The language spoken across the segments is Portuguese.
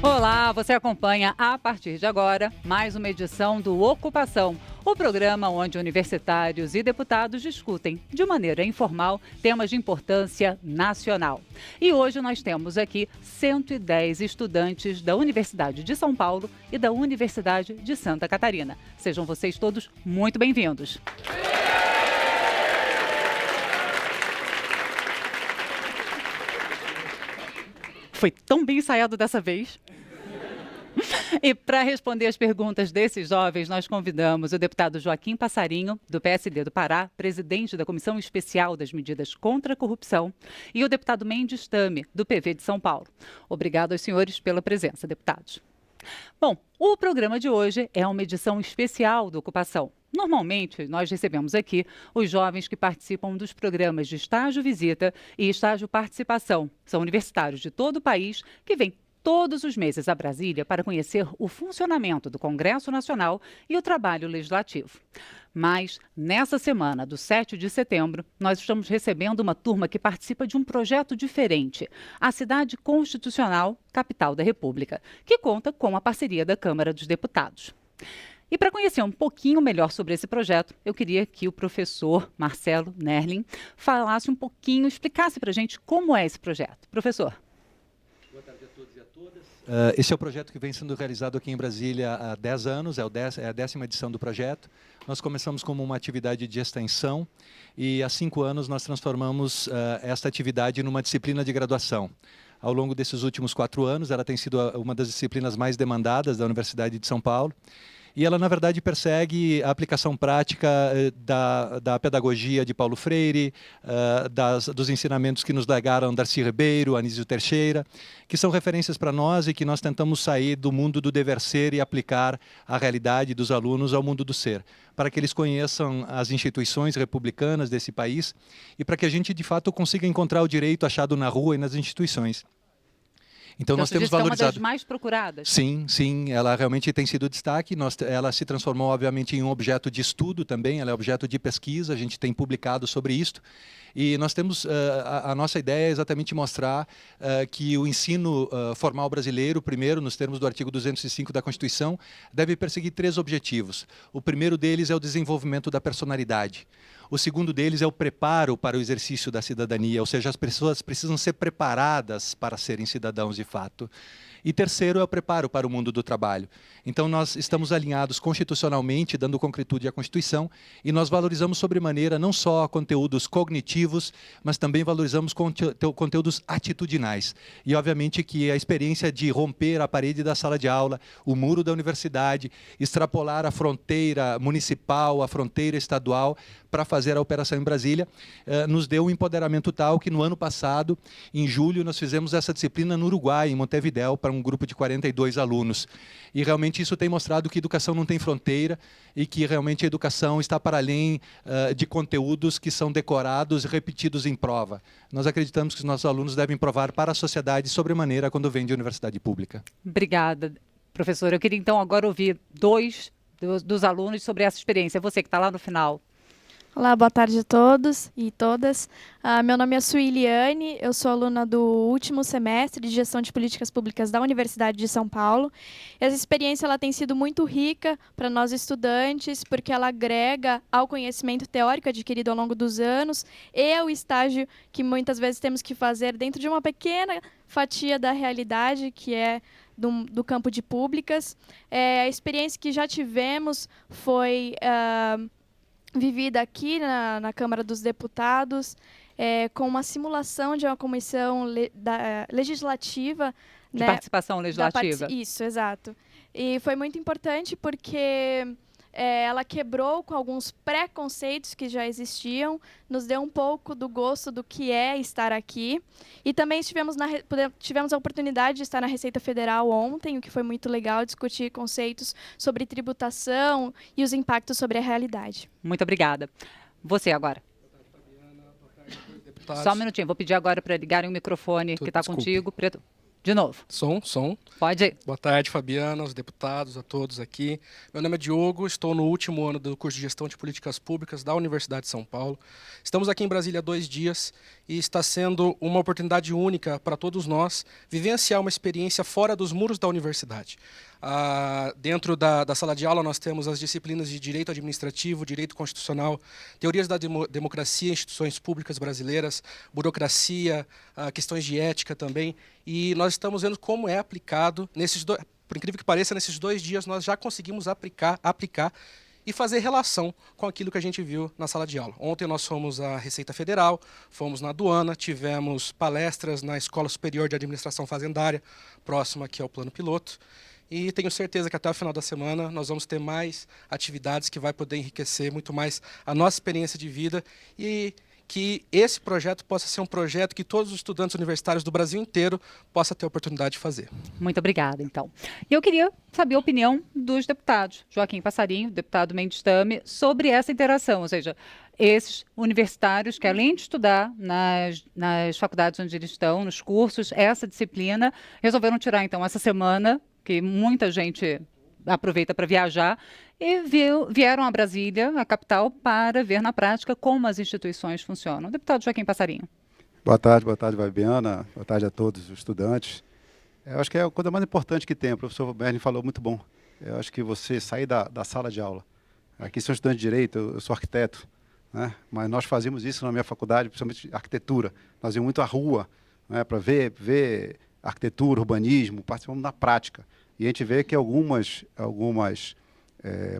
Olá, você acompanha a partir de agora mais uma edição do Ocupação, o programa onde universitários e deputados discutem, de maneira informal, temas de importância nacional. E hoje nós temos aqui 110 estudantes da Universidade de São Paulo e da Universidade de Santa Catarina. Sejam vocês todos muito bem-vindos. Foi tão bem ensaiado dessa vez. E para responder as perguntas desses jovens, nós convidamos o deputado Joaquim Passarinho, do PSD do Pará, presidente da Comissão Especial das Medidas contra a Corrupção, e o deputado Mendes Tame, do PV de São Paulo. Obrigado aos senhores pela presença, deputados. Bom, o programa de hoje é uma edição especial do Ocupação. Normalmente, nós recebemos aqui os jovens que participam dos programas de estágio-visita e estágio-participação. São universitários de todo o país que vêm todos os meses a Brasília para conhecer o funcionamento do Congresso Nacional e o trabalho legislativo. Mas, nessa semana do 7 de setembro, nós estamos recebendo uma turma que participa de um projeto diferente, a Cidade Constitucional, capital da República, que conta com a parceria da Câmara dos Deputados. E para conhecer um pouquinho melhor sobre esse projeto, eu queria que o professor Marcelo Nerlin falasse um pouquinho, explicasse para a gente como é esse projeto. Professor. Boa tarde a todos e a todas. Esse é o projeto que vem sendo realizado aqui em Brasília há 10 anos, é a 10ª edição do projeto. Nós começamos como uma atividade de extensão e há 5 anos nós transformamos esta atividade numa disciplina de graduação. Ao longo desses últimos 4 anos, ela tem sido uma das disciplinas mais demandadas da Universidade de São Paulo. E ela, na verdade, persegue a aplicação prática da pedagogia de Paulo Freire, dos ensinamentos que nos legaram Darcy Ribeiro, Anísio Teixeira, que são referências para nós e que nós tentamos sair do mundo do dever ser e aplicar a realidade dos alunos ao mundo do ser, para que eles conheçam as instituições republicanas desse país e para que a gente, de fato, consiga encontrar o direito achado na rua e nas instituições. Então nós temos valorizado. É uma das mais procuradas. Sim, sim, ela realmente tem sido destaque. Ela se transformou, obviamente, em um objeto de estudo também, ela é objeto de pesquisa, a gente tem publicado sobre isto. E nós temos, a nossa ideia é exatamente mostrar que o ensino formal brasileiro, primeiro, nos termos do artigo 205 da Constituição, deve perseguir 3 objetivos. O primeiro deles é o desenvolvimento da personalidade. O segundo deles é o preparo para o exercício da cidadania, ou seja, as pessoas precisam ser preparadas para serem cidadãos de fato. E terceiro é o preparo para o mundo do trabalho. Então nós estamos alinhados constitucionalmente, dando concretude à Constituição, e nós valorizamos sobremaneira não só conteúdos cognitivos, mas também valorizamos conteúdos atitudinais. E obviamente que a experiência de romper a parede da sala de aula, o muro da universidade, extrapolar a fronteira municipal, a fronteira estadual, para fazer a operação em Brasília, nos deu um empoderamento tal que no ano passado, em julho, nós fizemos essa disciplina no Uruguai, em Montevidéu, para um grupo de 42 alunos. E realmente isso tem mostrado que educação não tem fronteira e que realmente a educação está para além de conteúdos que são decorados e repetidos em prova. Nós acreditamos que os nossos alunos devem provar para a sociedade sobremaneira quando vêm de universidade pública. Obrigada, professora. Eu queria então agora ouvir 2 dos alunos sobre essa experiência. Você que está lá no final. Olá, boa tarde a todos e todas. Meu nome é Suiliane, eu sou aluna do último semestre de Gestão de Políticas Públicas da Universidade de São Paulo. Essa experiência ela tem sido muito rica para nós estudantes, porque ela agrega ao conhecimento teórico adquirido ao longo dos anos e ao estágio que muitas vezes temos que fazer dentro de uma pequena fatia da realidade, que é do campo de públicas. A experiência que já tivemos foi vivida aqui na Câmara dos Deputados, com uma simulação de uma comissão legislativa. De participação legislativa. Isso, exato. E foi muito importante porque ela quebrou com alguns preconceitos que já existiam, nos deu um pouco do gosto do que é estar aqui. E também tivemos a oportunidade de estar na Receita Federal ontem, o que foi muito legal, discutir conceitos sobre tributação e os impactos sobre a realidade. Muito obrigada. Você agora. Boa tarde, Fabiana. Boa tarde, deputados. Só um minutinho, vou pedir agora para ligarem o microfone que está contigo. Preto. De novo. Som. Pode ir. Boa tarde, Fabiana, aos deputados, a todos aqui. Meu nome é Diogo, estou no último ano do curso de Gestão de Políticas Públicas da Universidade de São Paulo. Estamos aqui em Brasília há 2 dias e está sendo uma oportunidade única para todos nós vivenciar uma experiência fora dos muros da universidade. Dentro da sala de aula nós temos as disciplinas de Direito Administrativo, Direito Constitucional, Teorias da Democracia, Instituições Públicas Brasileiras, Burocracia, questões de ética também, e nós estamos vendo como é aplicado, por incrível que pareça, nesses 2 dias nós já conseguimos aplicar e fazer relação com aquilo que a gente viu na sala de aula. Ontem nós fomos à Receita Federal, fomos na aduana, tivemos palestras na Escola Superior de Administração Fazendária, próxima aqui ao Plano Piloto, e tenho certeza que até o final da semana nós vamos ter mais atividades que vai poder enriquecer muito mais a nossa experiência de vida e que esse projeto possa ser um projeto que todos os estudantes universitários do Brasil inteiro possam ter a oportunidade de fazer. Muito obrigada, então. E eu queria saber a opinião dos deputados, Joaquim Passarinho, deputado Mendes Tame, sobre essa interação, ou seja, esses universitários que, além de estudar nas faculdades onde eles estão, nos cursos, essa disciplina, resolveram tirar, então, essa semana, que muita gente aproveita para viajar, e vieram a Brasília, a capital, para ver na prática como as instituições funcionam. Deputado Joaquim Passarinho. Boa tarde, Fabiana. Boa tarde a todos os estudantes. Eu acho que é a coisa mais importante que tem. O professor Berni falou muito bom. Eu acho que você sair da sala de aula. Aqui sou estudante de Direito, eu sou arquiteto, né? Mas nós fazíamos isso na minha faculdade, principalmente arquitetura. Nós íamos muito à rua, né, para ver arquitetura, urbanismo, participamos na prática. E a gente vê que algumas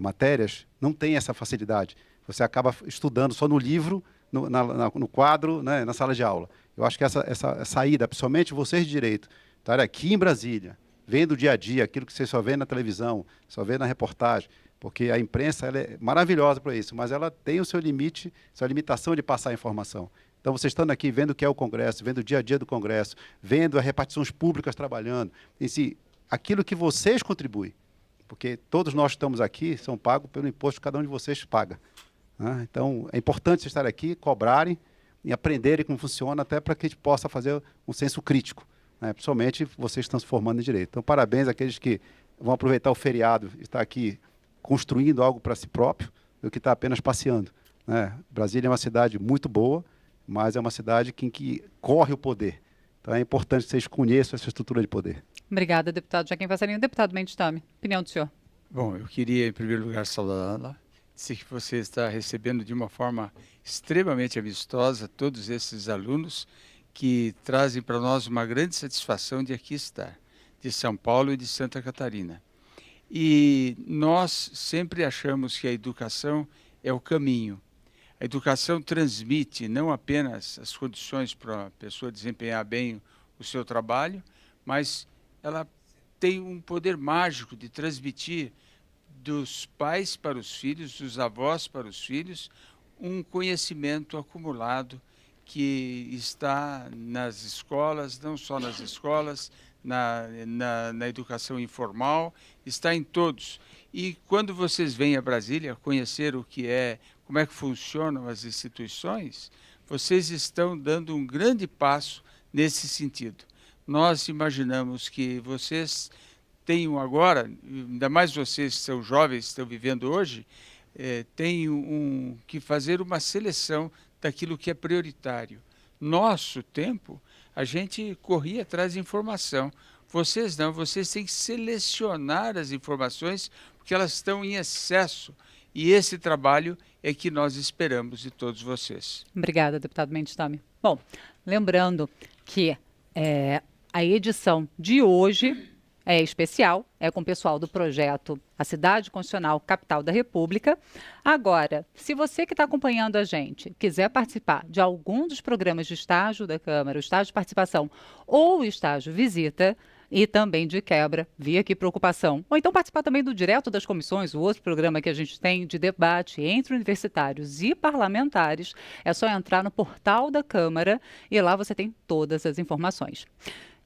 matérias não têm essa facilidade. Você acaba estudando só no livro, no quadro, né, na sala de aula. Eu acho que essa saída, principalmente vocês de Direito, estar aqui em Brasília, vendo o dia a dia, aquilo que você só vê na televisão, só vê na reportagem, porque a imprensa ela é maravilhosa para isso, mas ela tem o seu limite, sua limitação de passar a informação. Então, vocês estando aqui, vendo o que é o Congresso, vendo o dia a dia do Congresso, vendo as repartições públicas trabalhando, em si, aquilo que vocês contribuem, porque todos nós que estamos aqui são pagos pelo imposto que cada um de vocês paga, né? Então, é importante vocês estarem aqui, cobrarem e aprenderem como funciona, até para que a gente possa fazer um senso crítico, né? Principalmente vocês estão se formando em Direito. Então, parabéns àqueles que vão aproveitar o feriado e estar aqui construindo algo para si próprio, do que está apenas passeando, né? Brasília é uma cidade muito boa, mas é uma cidade em que corre o poder. Então é importante que vocês conheçam essa estrutura de poder. Obrigada, deputado Joaquim Passarinho. Deputado Mendes Tame, opinião do senhor. Bom, eu queria, em primeiro lugar, saudá-la, dizer que você está recebendo de uma forma extremamente amistosa todos esses alunos que trazem para nós uma grande satisfação de aqui estar, de São Paulo e de Santa Catarina. E nós sempre achamos que a educação é o caminho. A educação transmite não apenas as condições para a pessoa desempenhar bem o seu trabalho, mas ela tem um poder mágico de transmitir dos pais para os filhos, dos avós para os filhos, um conhecimento acumulado que está nas escolas, não só nas escolas, na educação informal, está em todos. E quando vocês vêm a Brasília conhecer o que é, como é que funcionam as instituições, vocês estão dando um grande passo nesse sentido. Nós imaginamos que vocês tenham agora, ainda mais vocês que são jovens, estão vivendo hoje, tenham que fazer uma seleção daquilo que é prioritário. Nosso tempo, a gente corria atrás de informação. Vocês não, vocês têm que selecionar as informações porque elas estão em excesso. E esse trabalho é que nós esperamos de todos vocês. Obrigada, deputado Mendes Tame. Bom, lembrando que a edição de hoje é especial, é com o pessoal do projeto A Cidade Constitucional Capital da República. Agora, se você que está acompanhando a gente quiser participar de algum dos programas de estágio da Câmara, o estágio de participação ou o estágio visita, e também de quebra, via aqui preocupação, ou então participar também do Direto das Comissões, o outro programa que a gente tem de debate entre universitários e parlamentares, é só entrar no portal da Câmara e lá você tem todas as informações.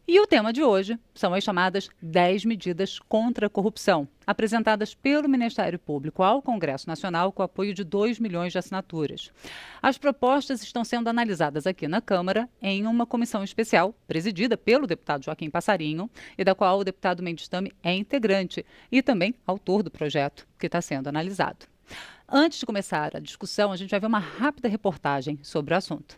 E o tema de hoje são as chamadas 10 medidas contra a corrupção, apresentadas pelo Ministério Público ao Congresso Nacional com apoio de 2 milhões de assinaturas. As propostas estão sendo analisadas aqui na Câmara em uma comissão especial, presidida pelo deputado Joaquim Passarinho, e da qual o deputado Mendes Tame é integrante e também autor do projeto que está sendo analisado. Antes de começar a discussão, a gente vai ver uma rápida reportagem sobre o assunto.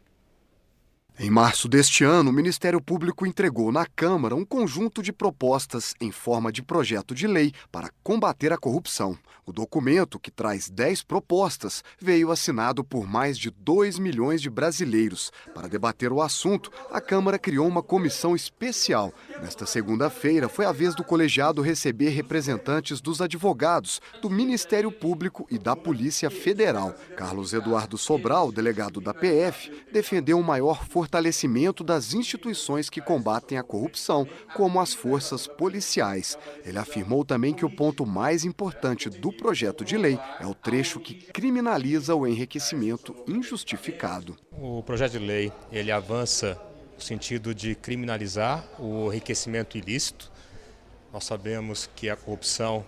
Em março deste ano, o Ministério Público entregou na Câmara um conjunto de propostas em forma de projeto de lei para combater a corrupção. O documento, que traz 10 propostas, veio assinado por mais de 2 milhões de brasileiros. Para debater o assunto, a Câmara criou uma comissão especial. Nesta segunda-feira, foi a vez do colegiado receber representantes dos advogados, do Ministério Público e da Polícia Federal. Carlos Eduardo Sobral, delegado da PF, defendeu um maior fortalecimento das instituições que combatem a corrupção, como as forças policiais. Ele afirmou também que o ponto mais importante do projeto de lei é o trecho que criminaliza o enriquecimento injustificado. O projeto de lei, ele avança no sentido de criminalizar o enriquecimento ilícito. Nós sabemos que a corrupção,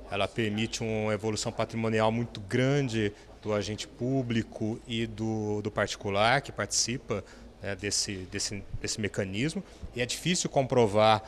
ela permite uma evolução patrimonial muito grande do agente público e do particular que participa desse mecanismo, e é difícil comprovar,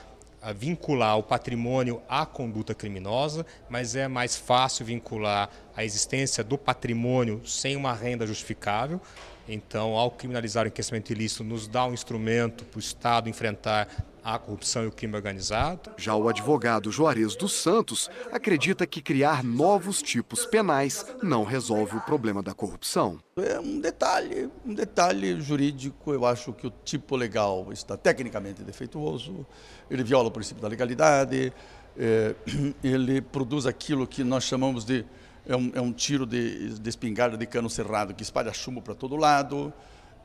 vincular o patrimônio à conduta criminosa, mas é mais fácil vincular a existência do patrimônio sem uma renda justificável. Então, ao criminalizar o enriquecimento ilícito, nos dá um instrumento para o Estado enfrentar a corrupção e o crime organizado. Já o advogado Juarez dos Santos acredita que criar novos tipos penais não resolve o problema da corrupção. É um detalhe jurídico. Eu acho que o tipo legal está tecnicamente defeituoso, ele viola o princípio da legalidade, ele produz aquilo que nós chamamos de um tiro de espingarda de cano cerrado que espalha chumbo para todo lado.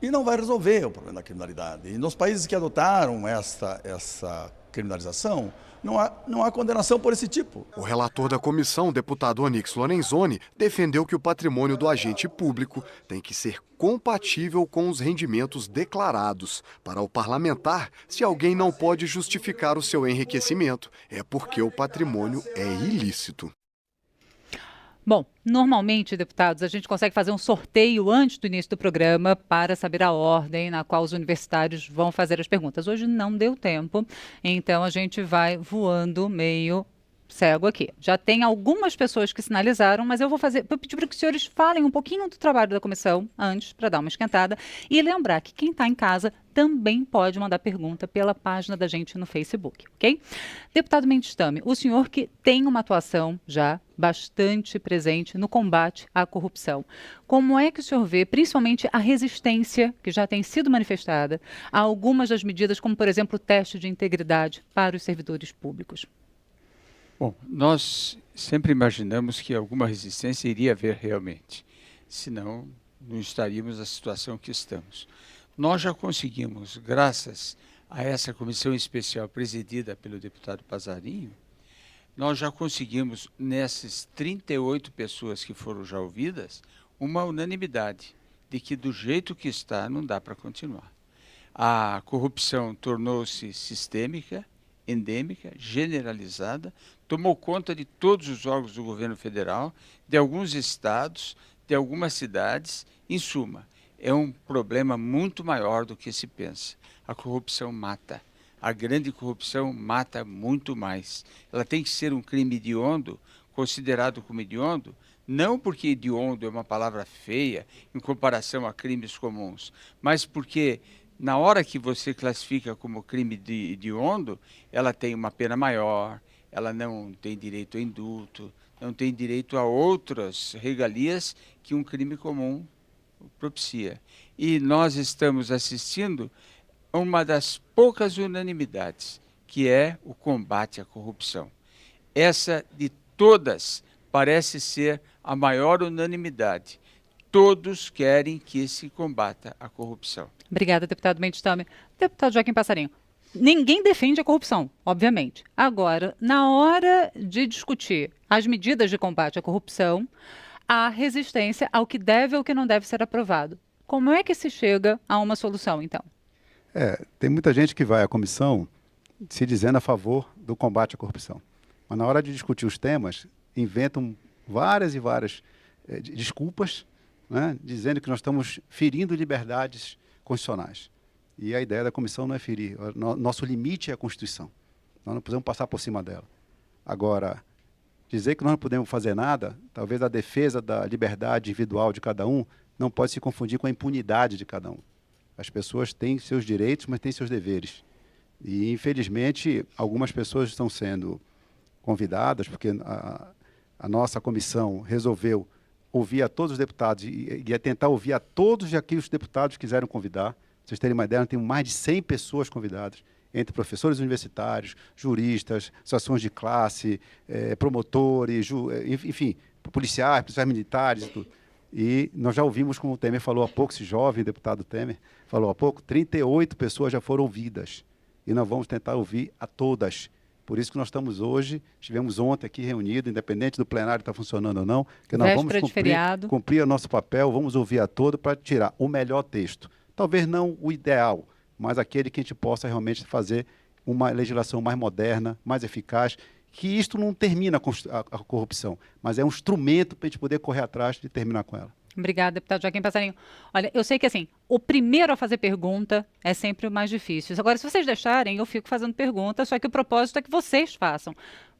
E não vai resolver o problema da criminalidade. E nos países que adotaram essa criminalização, não há condenação por esse tipo. O relator da comissão, deputado Onyx Lorenzoni, defendeu que o patrimônio do agente público tem que ser compatível com os rendimentos declarados. Para o parlamentar, se alguém não pode justificar o seu enriquecimento, é porque o patrimônio é ilícito. Bom, normalmente, deputados, a gente consegue fazer um sorteio antes do início do programa para saber a ordem na qual os universitários vão fazer as perguntas. Hoje não deu tempo, então a gente vai voando meio cego aqui. Já tem algumas pessoas que sinalizaram, mas eu vou pedir para que os senhores falem um pouquinho do trabalho da comissão antes, para dar uma esquentada, e lembrar que quem está em casa também pode mandar pergunta pela página da gente no Facebook, ok? Deputado Mendes Tame, o senhor que tem uma atuação já bastante presente no combate à corrupção, como é que o senhor vê, principalmente, a resistência que já tem sido manifestada a algumas das medidas, como, por exemplo, o teste de integridade para os servidores públicos? Bom, nós sempre imaginamos que alguma resistência iria haver realmente, senão não estaríamos na situação que estamos. Nós já conseguimos, graças a essa comissão especial presidida pelo deputado Passarinho, nós já conseguimos, nessas 38 pessoas que foram já ouvidas, uma unanimidade de que do jeito que está não dá para continuar. A corrupção tornou-se sistêmica, endêmica, generalizada, tomou conta de todos os órgãos do governo federal, de alguns estados, de algumas cidades. Em suma, é um problema muito maior do que se pensa. A corrupção mata. A grande corrupção mata muito mais. Ela tem que ser um crime hediondo, considerado como hediondo, não porque hediondo é uma palavra feia em comparação a crimes comuns, mas porque na hora que você classifica como crime hediondo, ela tem uma pena maior, ela não tem direito a indulto, não tem direito a outras regalias que um crime comum propicia. E nós estamos assistindo a uma das poucas unanimidades, que é o combate à corrupção. Essa de todas parece ser a maior unanimidade. Todos querem que se combata a corrupção. Obrigada, deputado Mendes Tame. Deputado Joaquim Passarinho, ninguém defende a corrupção, obviamente. Agora, na hora de discutir as medidas de combate à corrupção, há resistência ao que deve ou que não deve ser aprovado. Como é que se chega a uma solução, então? Tem muita gente que vai à comissão se dizendo a favor do combate à corrupção. Mas na hora de discutir os temas, inventam várias e várias desculpas, né, dizendo que nós estamos ferindo liberdades constitucionais. E a ideia da comissão não é ferir. Nosso limite é a Constituição. Nós não podemos passar por cima dela. Agora, dizer que nós não podemos fazer nada, talvez a defesa da liberdade individual de cada um não pode se confundir com a impunidade de cada um. As pessoas têm seus direitos, mas têm seus deveres. E, infelizmente, algumas pessoas estão sendo convidadas, porque a nossa comissão resolveu ouvir a todos os deputados e tentar ouvir a todos aqui os deputados que quiseram convidar. Pra vocês terem uma ideia, nós temos mais de 100 pessoas convidadas, entre professores universitários, juristas, associações de classe, promotores, enfim, policiais militares e tudo. E nós já ouvimos, como o Temer falou há pouco, esse jovem deputado Temer falou há pouco, 38 pessoas já foram ouvidas. E nós vamos tentar ouvir a todas. Por isso que nós estamos hoje, estivemos ontem aqui reunidos, independente do plenário estar funcionando ou não, que nós vamos cumprir o nosso papel, vamos ouvir a todos para tirar o melhor texto. Talvez não o ideal, mas aquele que a gente possa realmente fazer uma legislação mais moderna, mais eficaz, que isto não termina a corrupção, mas é um instrumento para a gente poder correr atrás de terminar com ela. Obrigada, deputado Joaquim Passarinho. Olha, eu sei que assim, o primeiro a fazer pergunta é sempre o mais difícil. Agora, se vocês deixarem, eu fico fazendo pergunta, só que o propósito é que vocês façam.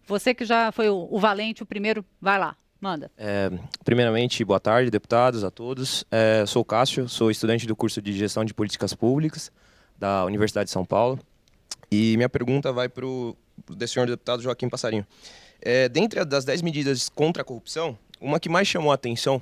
Você que já foi o valente, o primeiro, vai lá, manda. Primeiramente, boa tarde, deputados, a todos. Sou o Cássio, sou estudante do curso de Gestão de Políticas Públicas da Universidade de São Paulo. E minha pergunta vai para o senhor deputado Joaquim Passarinho. Dentre das 10 medidas contra a corrupção, uma que mais chamou a atenção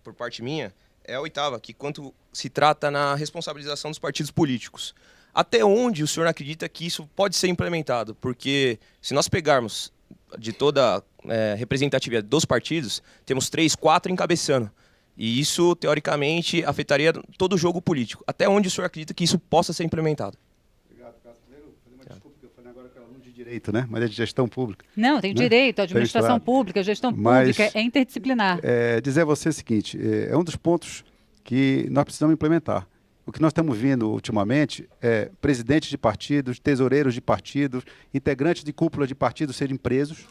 por parte minha, é a 8ª, que quanto se trata na responsabilização dos partidos políticos. Até onde o senhor acredita que isso pode ser implementado? Porque se nós pegarmos de toda a representatividade dos partidos, temos 3, 4 encabeçando. E isso, teoricamente, afetaria todo o jogo político. Até onde o senhor acredita que isso possa ser implementado? Obrigado, Cássio. Primeiro, fazer uma desculpa, que eu falei agora que eu aluno de direito, né? Mas é de gestão pública. Não, tem direito, administração pública, gestão pública, é interdisciplinar. Dizer a você o seguinte, é um dos pontos que nós precisamos implementar. O que nós estamos vendo ultimamente é presidentes de partidos, tesoureiros de partidos, integrantes de cúpula de partidos serem presos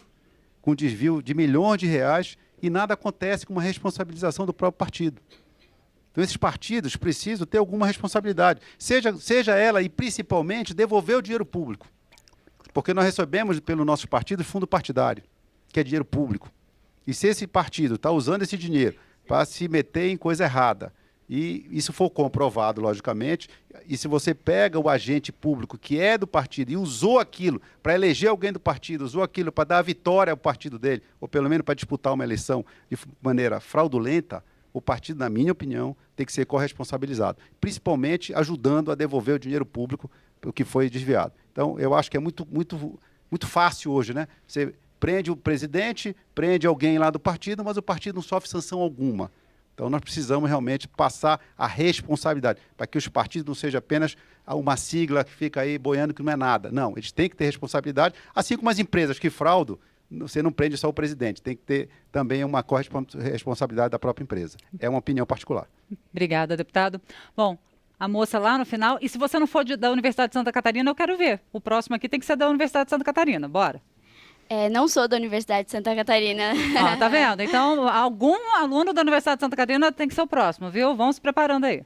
com desvio de milhões de reais e nada acontece com uma responsabilização do próprio partido. Então, esses partidos precisam ter alguma responsabilidade, seja ela e principalmente devolver o dinheiro público. Porque nós recebemos pelo nosso partido fundo partidário, que é dinheiro público. E se esse partido está usando esse dinheiro para se meter em coisa errada, e isso for comprovado, logicamente, e se você pega o agente público que é do partido e usou aquilo para eleger alguém do partido, usou aquilo para dar a vitória ao partido dele, ou pelo menos para disputar uma eleição de maneira fraudulenta, o partido, na minha opinião, tem que ser corresponsabilizado, principalmente ajudando a devolver o dinheiro público o que foi desviado. Então, eu acho que é muito fácil hoje, né? Você prende o presidente, prende alguém lá do partido, mas o partido não sofre sanção alguma. Então, nós precisamos realmente passar a responsabilidade, para que os partidos não sejam apenas uma sigla que fica aí boiando que não é nada. Não, eles têm que ter responsabilidade, assim como as empresas que fraudam, você não prende só o presidente, tem que ter também uma corresponsabilidade da própria empresa. É uma opinião particular. Obrigada, deputado. Bom, a moça lá no final, e se você não for da Universidade de Santa Catarina, eu quero ver. O próximo aqui tem que ser da Universidade de Santa Catarina, bora. Não sou da Universidade de Santa Catarina. Ó, tá vendo? Então, algum aluno da Universidade de Santa Catarina tem que ser o próximo, viu? Vamos se preparando aí.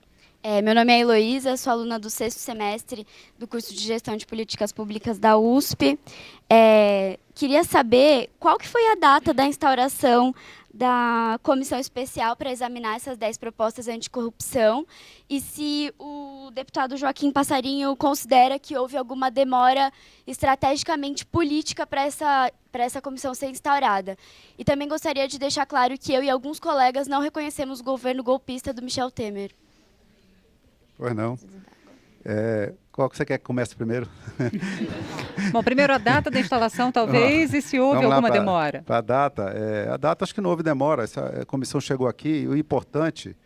Meu nome é Heloísa, sou aluna do 6º semestre do curso de Gestão de Políticas Públicas da USP. Queria saber qual que foi a data da instauração da comissão especial para examinar essas 10 propostas anticorrupção e se o deputado Joaquim Passarinho considera que houve alguma demora estrategicamente política para essa comissão ser instaurada. E também gostaria de deixar claro que eu e alguns colegas não reconhecemos o governo golpista do Michel Temer. Pois não. Qual que você quer que comece primeiro? Bom, primeiro a data da instalação, talvez, e se houve alguma demora. Para a data, acho que não houve demora. Essa comissão chegou aqui e o importante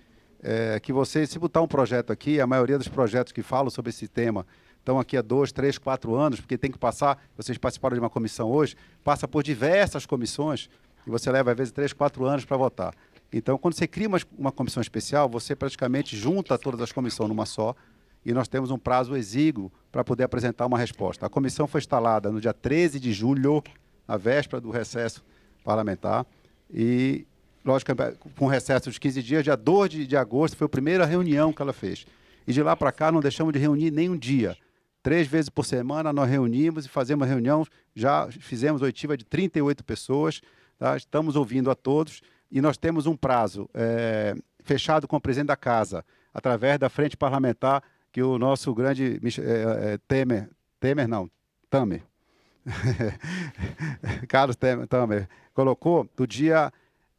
é que você, se botar um projeto aqui, a maioria dos projetos que falam sobre esse tema estão aqui há 2, 3, 4 anos, porque tem que passar, vocês participaram de uma comissão hoje, passa por diversas comissões e você leva, às vezes, 3, 4 anos para votar. Então, quando você cria uma comissão especial, você praticamente junta todas as comissões numa só, e nós temos um prazo exíguo para poder apresentar uma resposta. A comissão foi instalada no dia 13 de julho, na véspera do recesso parlamentar, e, logicamente, com recesso de 15 dias, dia 2 de agosto, foi a primeira reunião que ela fez. E de lá para cá não deixamos de reunir nem um dia. 3 vezes por semana nós reunimos e fazemos reunião, já fizemos oitiva de 38 pessoas, tá? Estamos ouvindo a todos, e nós temos um prazo fechado com o presidente da Casa, através da Frente Parlamentar que o nosso grande Tamer, Carlos Tamer, colocou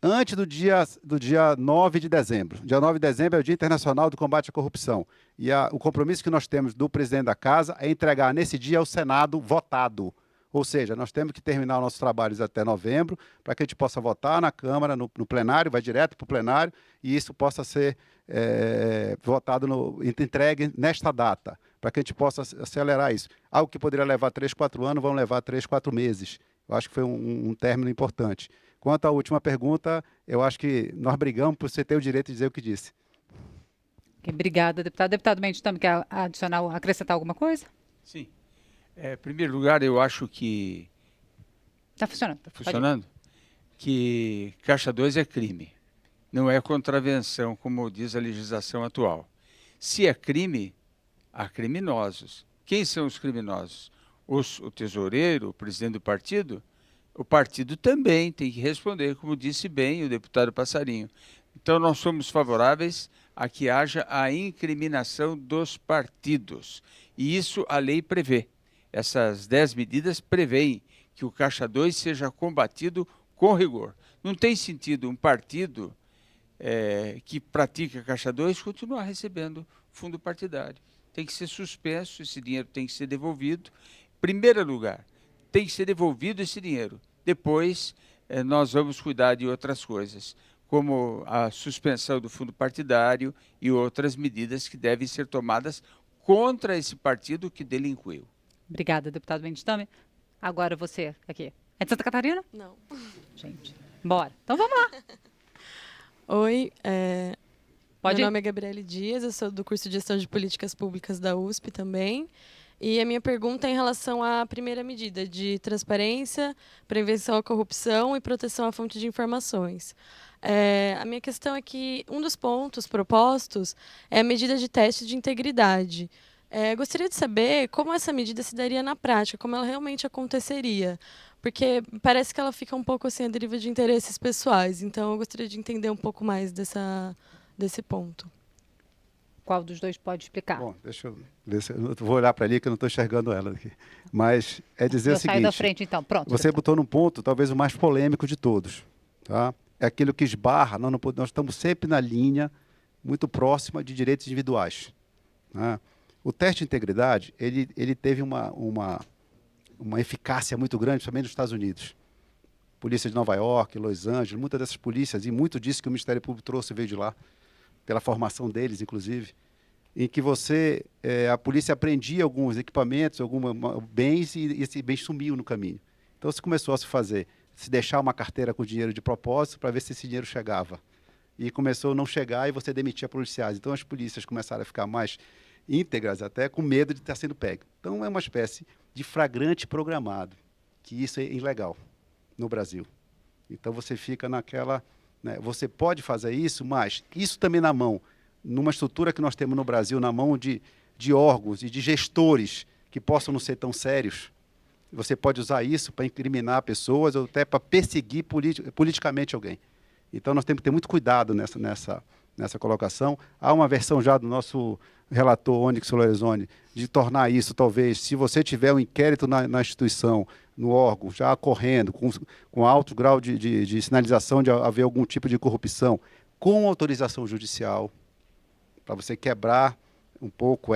antes do dia 9 de dezembro. Dia 9 de dezembro é o Dia Internacional do Combate à Corrupção. E o compromisso que nós temos do presidente da Casa é entregar nesse dia ao Senado votado. Ou seja, nós temos que terminar nossos trabalhos até novembro para que a gente possa votar na Câmara, no plenário, vai direto para o plenário, e isso possa ser votado, entregue nesta data, para que a gente possa acelerar isso. Algo que poderia levar 3, 4 anos, vão levar 3, 4 meses. Eu acho que foi um término importante. Quanto à última pergunta, eu acho que nós brigamos por você ter o direito de dizer o que disse. Obrigada, deputado. Deputado Mendes, também quer acrescentar alguma coisa? Sim. Em primeiro lugar, eu acho que... Está funcionando. Está funcionando? Que Caixa 2 é crime. Não é contravenção, como diz a legislação atual. Se é crime, há criminosos. Quem são os criminosos? O tesoureiro, o presidente do partido? O partido também tem que responder, como disse bem o deputado Passarinho. Então, nós somos favoráveis a que haja a incriminação dos partidos. E isso a lei prevê. Essas 10 medidas prevêem que o Caixa 2 seja combatido com rigor. Não tem sentido um partido que pratica Caixa 2 continuar recebendo fundo partidário. Tem que ser suspenso, esse dinheiro tem que ser devolvido. Em primeiro lugar, tem que ser devolvido esse dinheiro. Depois, nós vamos cuidar de outras coisas, como a suspensão do fundo partidário e outras medidas que devem ser tomadas contra esse partido que delinquiu. Obrigada, deputado Mendes Tamer. Agora você, aqui. É de Santa Catarina? Não. Gente, bora. Então vamos lá. Oi, Pode meu ir? nome é Gabriele Dias, eu sou do curso de Gestão de Políticas Públicas da USP também. E a minha pergunta é em relação à primeira medida de transparência, prevenção à corrupção e proteção à fonte de informações. A minha questão é que um dos pontos propostos é a medida de teste de integridade. Gostaria de saber como essa medida se daria na prática, como ela realmente aconteceria, porque parece que ela fica um pouco assim à deriva de interesses pessoais. Então, eu gostaria de entender um pouco mais desse ponto. Qual dos dois pode explicar? Bom, deixa eu ver se eu vou olhar para ali que eu não estou enxergando ela aqui. Mas é dizer o seguinte... Eu saio da frente, então. Pronto. Você botou num ponto, talvez o mais polêmico de todos. Tá? É aquilo que esbarra, nós estamos sempre na linha muito próxima de direitos individuais. Né? O teste de integridade, ele teve uma eficácia muito grande, principalmente nos Estados Unidos. Polícia de Nova York, Los Angeles, muitas dessas polícias, e muito disso que o Ministério Público trouxe veio de lá, pela formação deles, inclusive, em que a polícia apreendia alguns equipamentos, alguns bens, e esse bem sumiu no caminho. Então, se começou a se deixar uma carteira com dinheiro de propósito para ver se esse dinheiro chegava. E começou a não chegar e você demitia policiais. Então, as polícias começaram a ficar mais íntegras, até com medo de estar sendo pego. Então, é uma espécie de flagrante programado, que isso é ilegal no Brasil. Então, você fica naquela... Né, você pode fazer isso, mas isso também na mão, numa estrutura que nós temos no Brasil, na mão de órgãos e de gestores que possam não ser tão sérios, você pode usar isso para incriminar pessoas ou até para perseguir politicamente alguém. Então, nós temos que ter muito cuidado nessa colocação. Há uma versão já do nosso relator Onyx Lorenzoni de tornar isso, talvez, se você tiver um inquérito na instituição, no órgão, já correndo, com alto grau de sinalização de haver algum tipo de corrupção, com autorização judicial, para você quebrar um pouco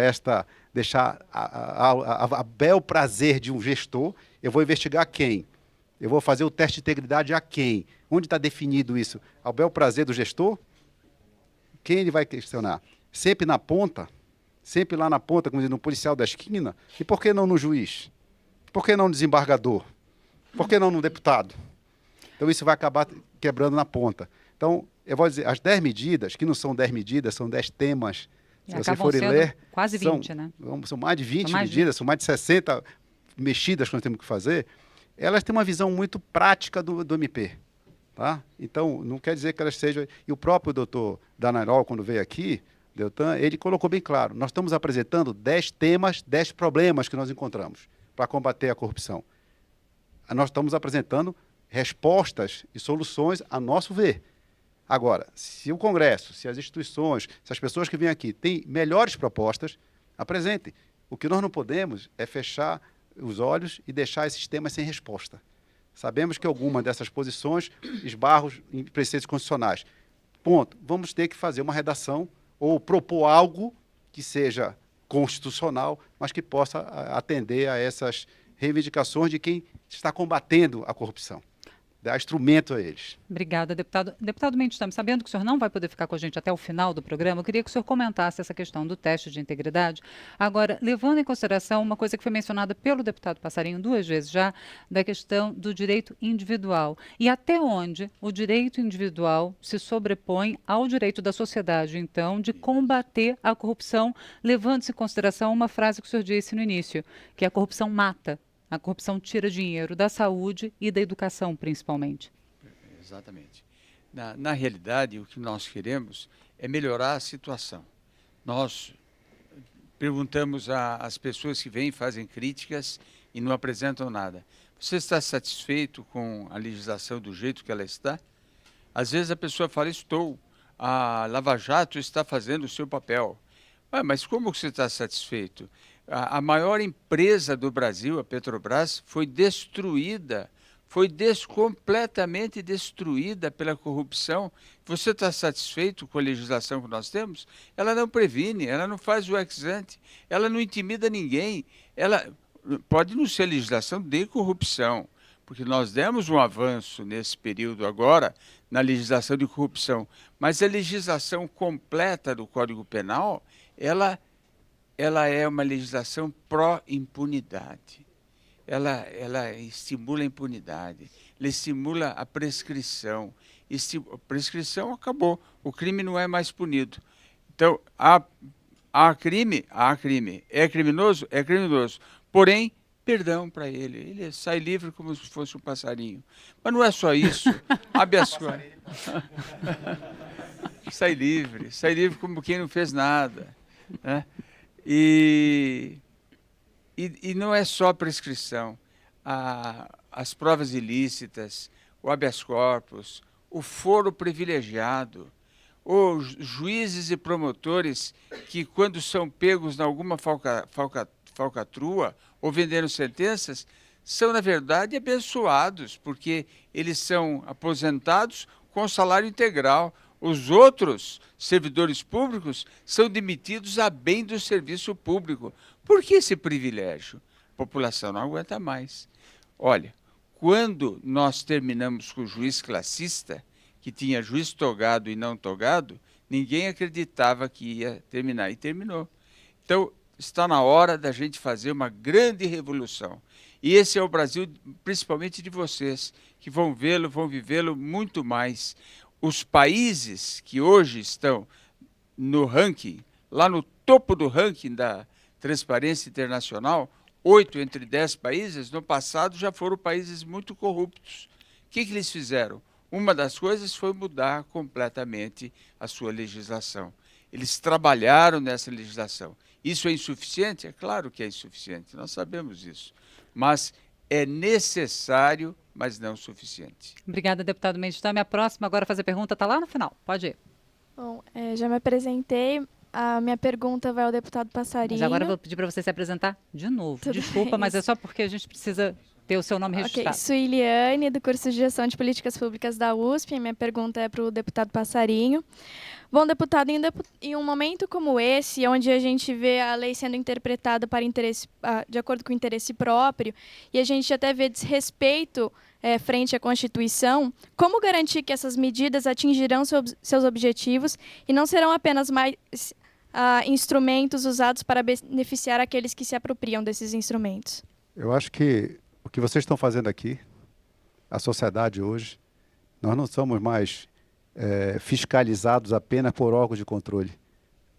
deixar a bel prazer de um gestor. Eu vou investigar quem? Eu vou fazer o teste de integridade a quem? Onde está definido isso? Ao bel prazer do gestor? Quem ele vai questionar? Sempre na ponta? Sempre lá na ponta, como diz, no policial da esquina? E por que não no juiz? Por que não no desembargador? Por que não no deputado? Então, isso vai acabar quebrando na ponta. Então, eu vou dizer, as 10 medidas, que não são 10 medidas, são 10 temas. Se você for ler, quase 20, né? São mais de 20 medidas, são mais de 60 mexidas que nós temos que fazer. Elas têm uma visão muito prática do MP. Tá? Então, não quer dizer que elas sejam... E o próprio doutor Danarol, quando veio aqui, Deltan, ele colocou bem claro, nós estamos apresentando 10 temas, 10 problemas que nós encontramos para combater a corrupção. Nós estamos apresentando respostas e soluções a nosso ver. Agora, se o Congresso, se as instituições, se as pessoas que vêm aqui têm melhores propostas, apresentem. O que nós não podemos é fechar os olhos e deixar esses temas sem resposta. Sabemos que alguma dessas posições esbarram em preceitos constitucionais. Ponto. Vamos ter que fazer uma redação ou propor algo que seja constitucional, mas que possa atender a essas reivindicações de quem está combatendo a corrupção. Dar instrumento a eles. Obrigada, deputado. Deputado Mendes, estamos sabendo que o senhor não vai poder ficar com a gente até o final do programa. Eu queria que o senhor comentasse essa questão do teste de integridade. Agora, levando em consideração uma coisa que foi mencionada pelo deputado Passarinho 2 vezes já, da questão do direito individual. E até onde o direito individual se sobrepõe ao direito da sociedade, então, de combater a corrupção, levando-se em consideração uma frase que o senhor disse no início, que a corrupção mata. A corrupção tira dinheiro da saúde e da educação, principalmente. Exatamente. Na realidade, o que nós queremos é melhorar a situação. Nós perguntamos às pessoas que vêm, fazem críticas e não apresentam nada. Você está satisfeito com a legislação do jeito que ela está? Às vezes a pessoa fala, estou. A Lava Jato está fazendo o seu papel. Mas como você está satisfeito? A maior empresa do Brasil, a Petrobras, foi destruída, completamente destruída pela corrupção. Você está satisfeito com a legislação que nós temos? Ela não previne, ela não faz o ex ante, ela não intimida ninguém. Ela pode não ser legislação de corrupção, porque nós demos um avanço nesse período agora na legislação de corrupção, mas a legislação completa do Código Penal, ela é uma legislação pró-impunidade. Ela estimula a impunidade, ela estimula a prescrição. A prescrição acabou, o crime não é mais punido. Então, há crime? Há crime. É criminoso? É criminoso. Porém, perdão para ele. Ele sai livre como se fosse um passarinho. Mas não é só isso. Habeas corpus. Sai livre como quem não fez nada, né? E não é só prescrição. As provas ilícitas, o habeas corpus, o foro privilegiado, os juízes e promotores que, quando são pegos em alguma falcatrua ou vendendo sentenças, são, na verdade, abençoados, porque eles são aposentados com salário integral. Os outros servidores públicos são demitidos a bem do serviço público. Por que esse privilégio? A população não aguenta mais. Olha, quando nós terminamos com o juiz classista, que tinha juiz togado e não togado, ninguém acreditava que ia terminar, e terminou. Então, está na hora da gente fazer uma grande revolução. E esse é o Brasil, principalmente de vocês, que vão vê-lo, vão vivê-lo muito mais. Os países que hoje estão no ranking, lá no topo do ranking da Transparência Internacional, 8 entre 10 países, no passado já foram países muito corruptos. O que eles fizeram? Uma das coisas foi mudar completamente a sua legislação. Eles trabalharam nessa legislação. Isso é insuficiente? É claro que é insuficiente, nós sabemos isso. Mas é necessário, mas não suficiente. Obrigada, deputado Mendes. Minha próxima agora a fazer pergunta está lá no final. Pode ir. Bom, já me apresentei. A minha pergunta vai ao deputado Passarinho. Mas agora eu vou pedir para você se apresentar de novo. Tudo Desculpa, bem. mas é só porque a gente precisa ter o seu nome registrado. Ok, Suiliane, do curso de Gestão de Políticas Públicas da USP. Minha pergunta é para o deputado Passarinho. Bom, deputado, em um momento como esse, onde a gente vê a lei sendo interpretada para interesse, de acordo com o interesse próprio, e a gente até vê desrespeito frente à Constituição, como garantir que essas medidas atingirão seus objetivos e não serão apenas mais instrumentos usados para beneficiar aqueles que se apropriam desses instrumentos? Eu acho que o que vocês estão fazendo aqui, a sociedade hoje, nós não somos mais fiscalizados apenas por órgãos de controle.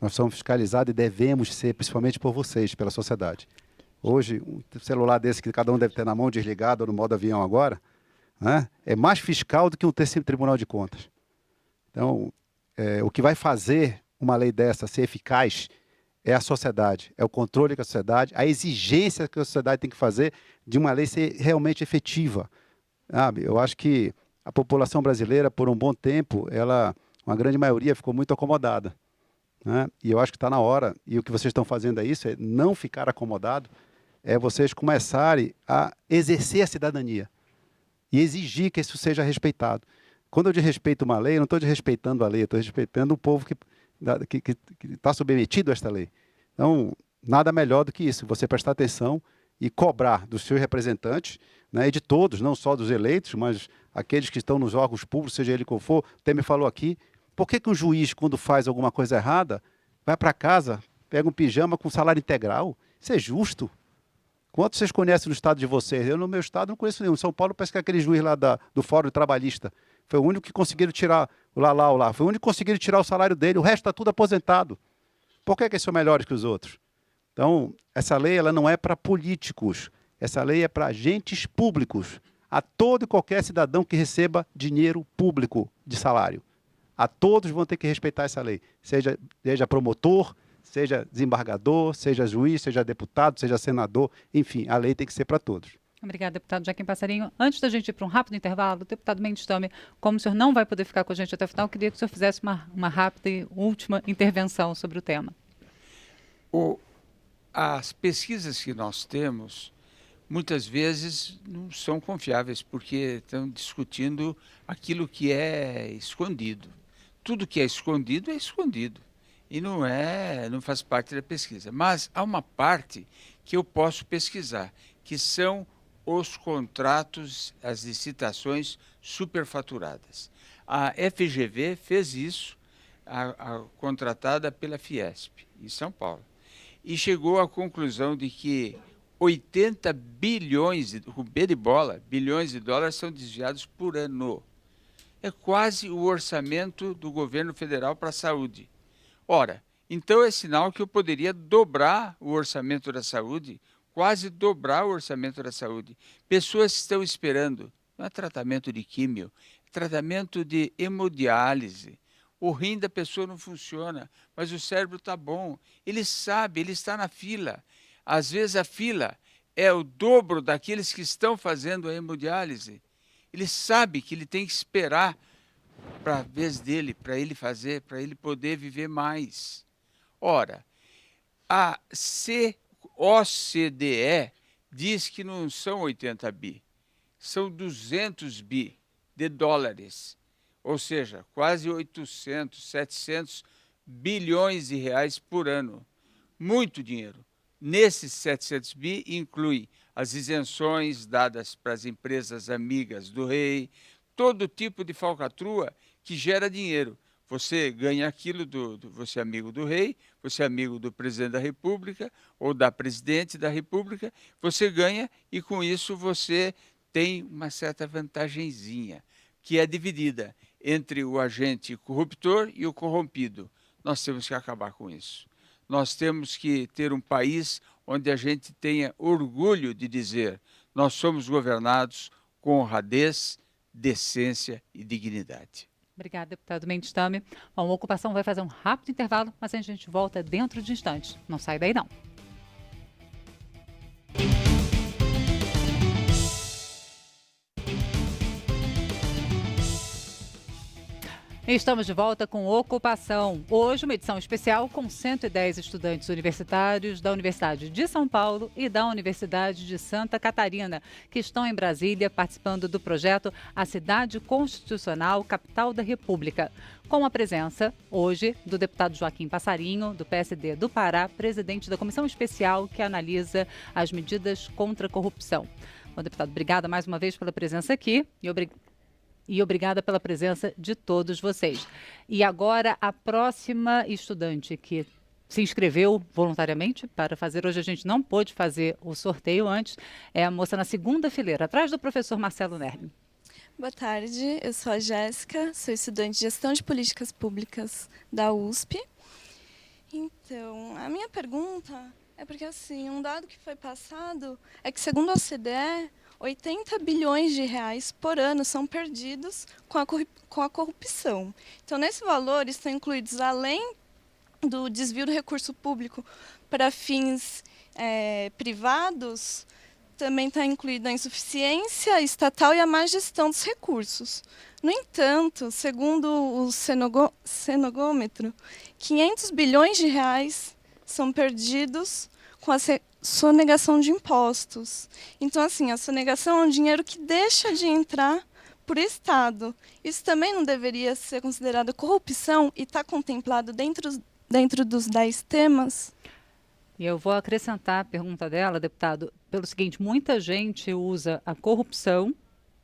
Nós somos fiscalizados e devemos ser, principalmente por vocês, pela sociedade. Hoje, um celular desse que cada um deve ter na mão, desligado ou no modo avião agora, né, é mais fiscal do que um Tribunal de Contas. Então, o que vai fazer uma lei dessa ser eficaz é a sociedade, é o controle que a sociedade, a exigência que a sociedade tem que fazer de uma lei ser realmente efetiva. Eu acho que a população brasileira, por um bom tempo, uma grande maioria ficou muito acomodada. né? E eu acho que está na hora, e o que vocês estão fazendo é isso, é não ficar acomodado, é vocês começarem a exercer a cidadania e exigir que isso seja respeitado. Quando eu desrespeito uma lei, eu não estou desrespeitando a lei, eu estou respeitando o povo que está submetido a esta lei. Então, nada melhor do que isso, você prestar atenção e cobrar dos seus representantes, né, e de todos, não só dos eleitos, mas aqueles que estão nos órgãos públicos, seja ele qual for. O Temer falou aqui, por que um juiz, quando faz alguma coisa errada, vai para casa, pega um pijama com salário integral? Isso é justo? Quantos vocês conhecem no estado de vocês? Eu, no meu estado, não conheço nenhum. Em São Paulo, parece que é aquele juiz lá do Fórum Trabalhista. Foi o único que conseguiram tirar o Lalau lá. Foi o único que conseguiram tirar o salário dele. O resto está tudo aposentado. Por que eles são melhores que os outros? Então, essa lei ela não é para políticos. Essa lei é para agentes públicos. A todo e qualquer cidadão que receba dinheiro público de salário. A todos vão ter que respeitar essa lei. Seja promotor, seja desembargador, seja juiz, seja deputado, seja senador. Enfim, a lei tem que ser para todos. Obrigada, deputado Joaquim Passarinho. Antes da gente ir para um rápido intervalo, deputado Mendes Temer, como o senhor não vai poder ficar com a gente até o final, eu queria que o senhor fizesse uma rápida e última intervenção sobre o tema. As pesquisas que nós temos, muitas vezes não são confiáveis, porque estão discutindo aquilo que é escondido. Tudo que é escondido e não faz parte da pesquisa. Mas há uma parte que eu posso pesquisar, que são os contratos, as licitações superfaturadas. A FGV fez isso, contratada pela Fiesp, em São Paulo, e chegou à conclusão de que 80 bilhões, com B de bola, bilhões de dólares são desviados por ano. É quase o orçamento do governo federal para a saúde. Ora, então é sinal que eu poderia dobrar o orçamento da saúde, quase dobrar o orçamento da saúde. Pessoas estão esperando, não é tratamento de químio, é tratamento de hemodiálise. O rim da pessoa não funciona, mas o cérebro está bom. Ele sabe, ele está na fila. Às vezes a fila é o dobro daqueles que estão fazendo a hemodiálise. Ele sabe que ele tem que esperar para a vez dele, para ele fazer, para ele poder viver mais. Ora, a OCDE diz que não são 80 bi, são 200 bi de dólares, ou seja, quase 800, 700 bilhões de reais por ano. Muito dinheiro. Nesses 700 bi inclui as isenções dadas para as empresas amigas do rei, todo tipo de falcatrua que gera dinheiro. Você ganha aquilo, você é amigo do rei, você é amigo do presidente da República ou da presidente da República, você ganha e com isso você tem uma certa vantagenzinha, que é dividida entre o agente corruptor e o corrompido. Nós temos que acabar com isso. Nós temos que ter um país onde a gente tenha orgulho de dizer: nós somos governados com honradez, decência e dignidade. Obrigada, deputado Mendes Temer. Bom, a ocupação vai fazer um rápido intervalo, mas a gente volta dentro de instantes. Não sai daí, não. Estamos de volta com Ocupação. Hoje, uma edição especial com 110 estudantes universitários da Universidade de São Paulo e da Universidade de Santa Catarina, que estão em Brasília participando do projeto A Cidade Constitucional, Capital da República. Com a presença, hoje, do deputado Joaquim Passarinho, do PSD do Pará, presidente da comissão especial que analisa as medidas contra a corrupção. Bom, deputado, obrigada mais uma vez pela presença aqui e obrigada pela presença de todos vocês. E agora, a próxima estudante que se inscreveu voluntariamente para fazer, hoje a gente não pôde fazer o sorteio antes, é a moça na segunda fileira, atrás do professor Marcelo Nerli. Boa tarde, eu sou a Jéssica, sou estudante de Gestão de Políticas Públicas da USP. Então, a minha pergunta é porque, assim, um dado que foi passado é que, segundo a OCDE, 80 bilhões de reais por ano são perdidos com a corrupção. Então, nesse valor estão incluídos, além do desvio do recurso público para fins privados, também está incluída a insuficiência estatal e a má gestão dos recursos. No entanto, segundo o cenogômetro, 500 bilhões de reais são perdidos com a sonegação de impostos. Então, assim, a sonegação é um dinheiro que deixa de entrar por Estado. Isso também não deveria ser considerado corrupção e está contemplado dentro dos 10 temas? E eu vou acrescentar a pergunta dela, deputado, pelo seguinte: muita gente usa a corrupção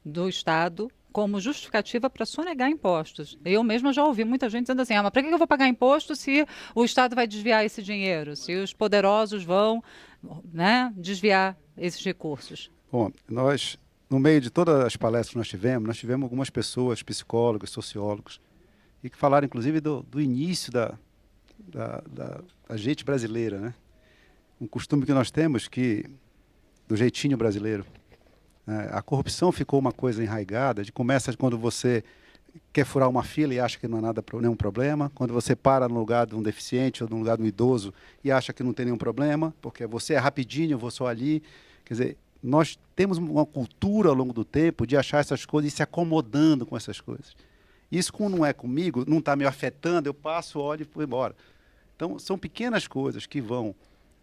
do Estado como justificativa para sonegar impostos. Eu mesma já ouvi muita gente dizendo assim, mas para que eu vou pagar imposto se o Estado vai desviar esse dinheiro, se os poderosos vão, né, desviar esses recursos? Bom, nós, no meio de todas as palestras que nós tivemos algumas pessoas, psicólogos, sociólogos, e que falaram, inclusive, do início da gente brasileira, né? Um costume que nós temos do jeitinho brasileiro. A corrupção ficou uma coisa enraigada, começa quando você quer furar uma fila e acha que não há nenhum problema, quando você para no lugar de um deficiente ou no lugar de um idoso e acha que não tem nenhum problema, porque você é rapidinho, eu vou só ali. Quer dizer, nós temos uma cultura ao longo do tempo de achar essas coisas e se acomodando com essas coisas. Isso, quando não é comigo, não está me afetando, eu passo, olho e vou embora. Então, são pequenas coisas que vão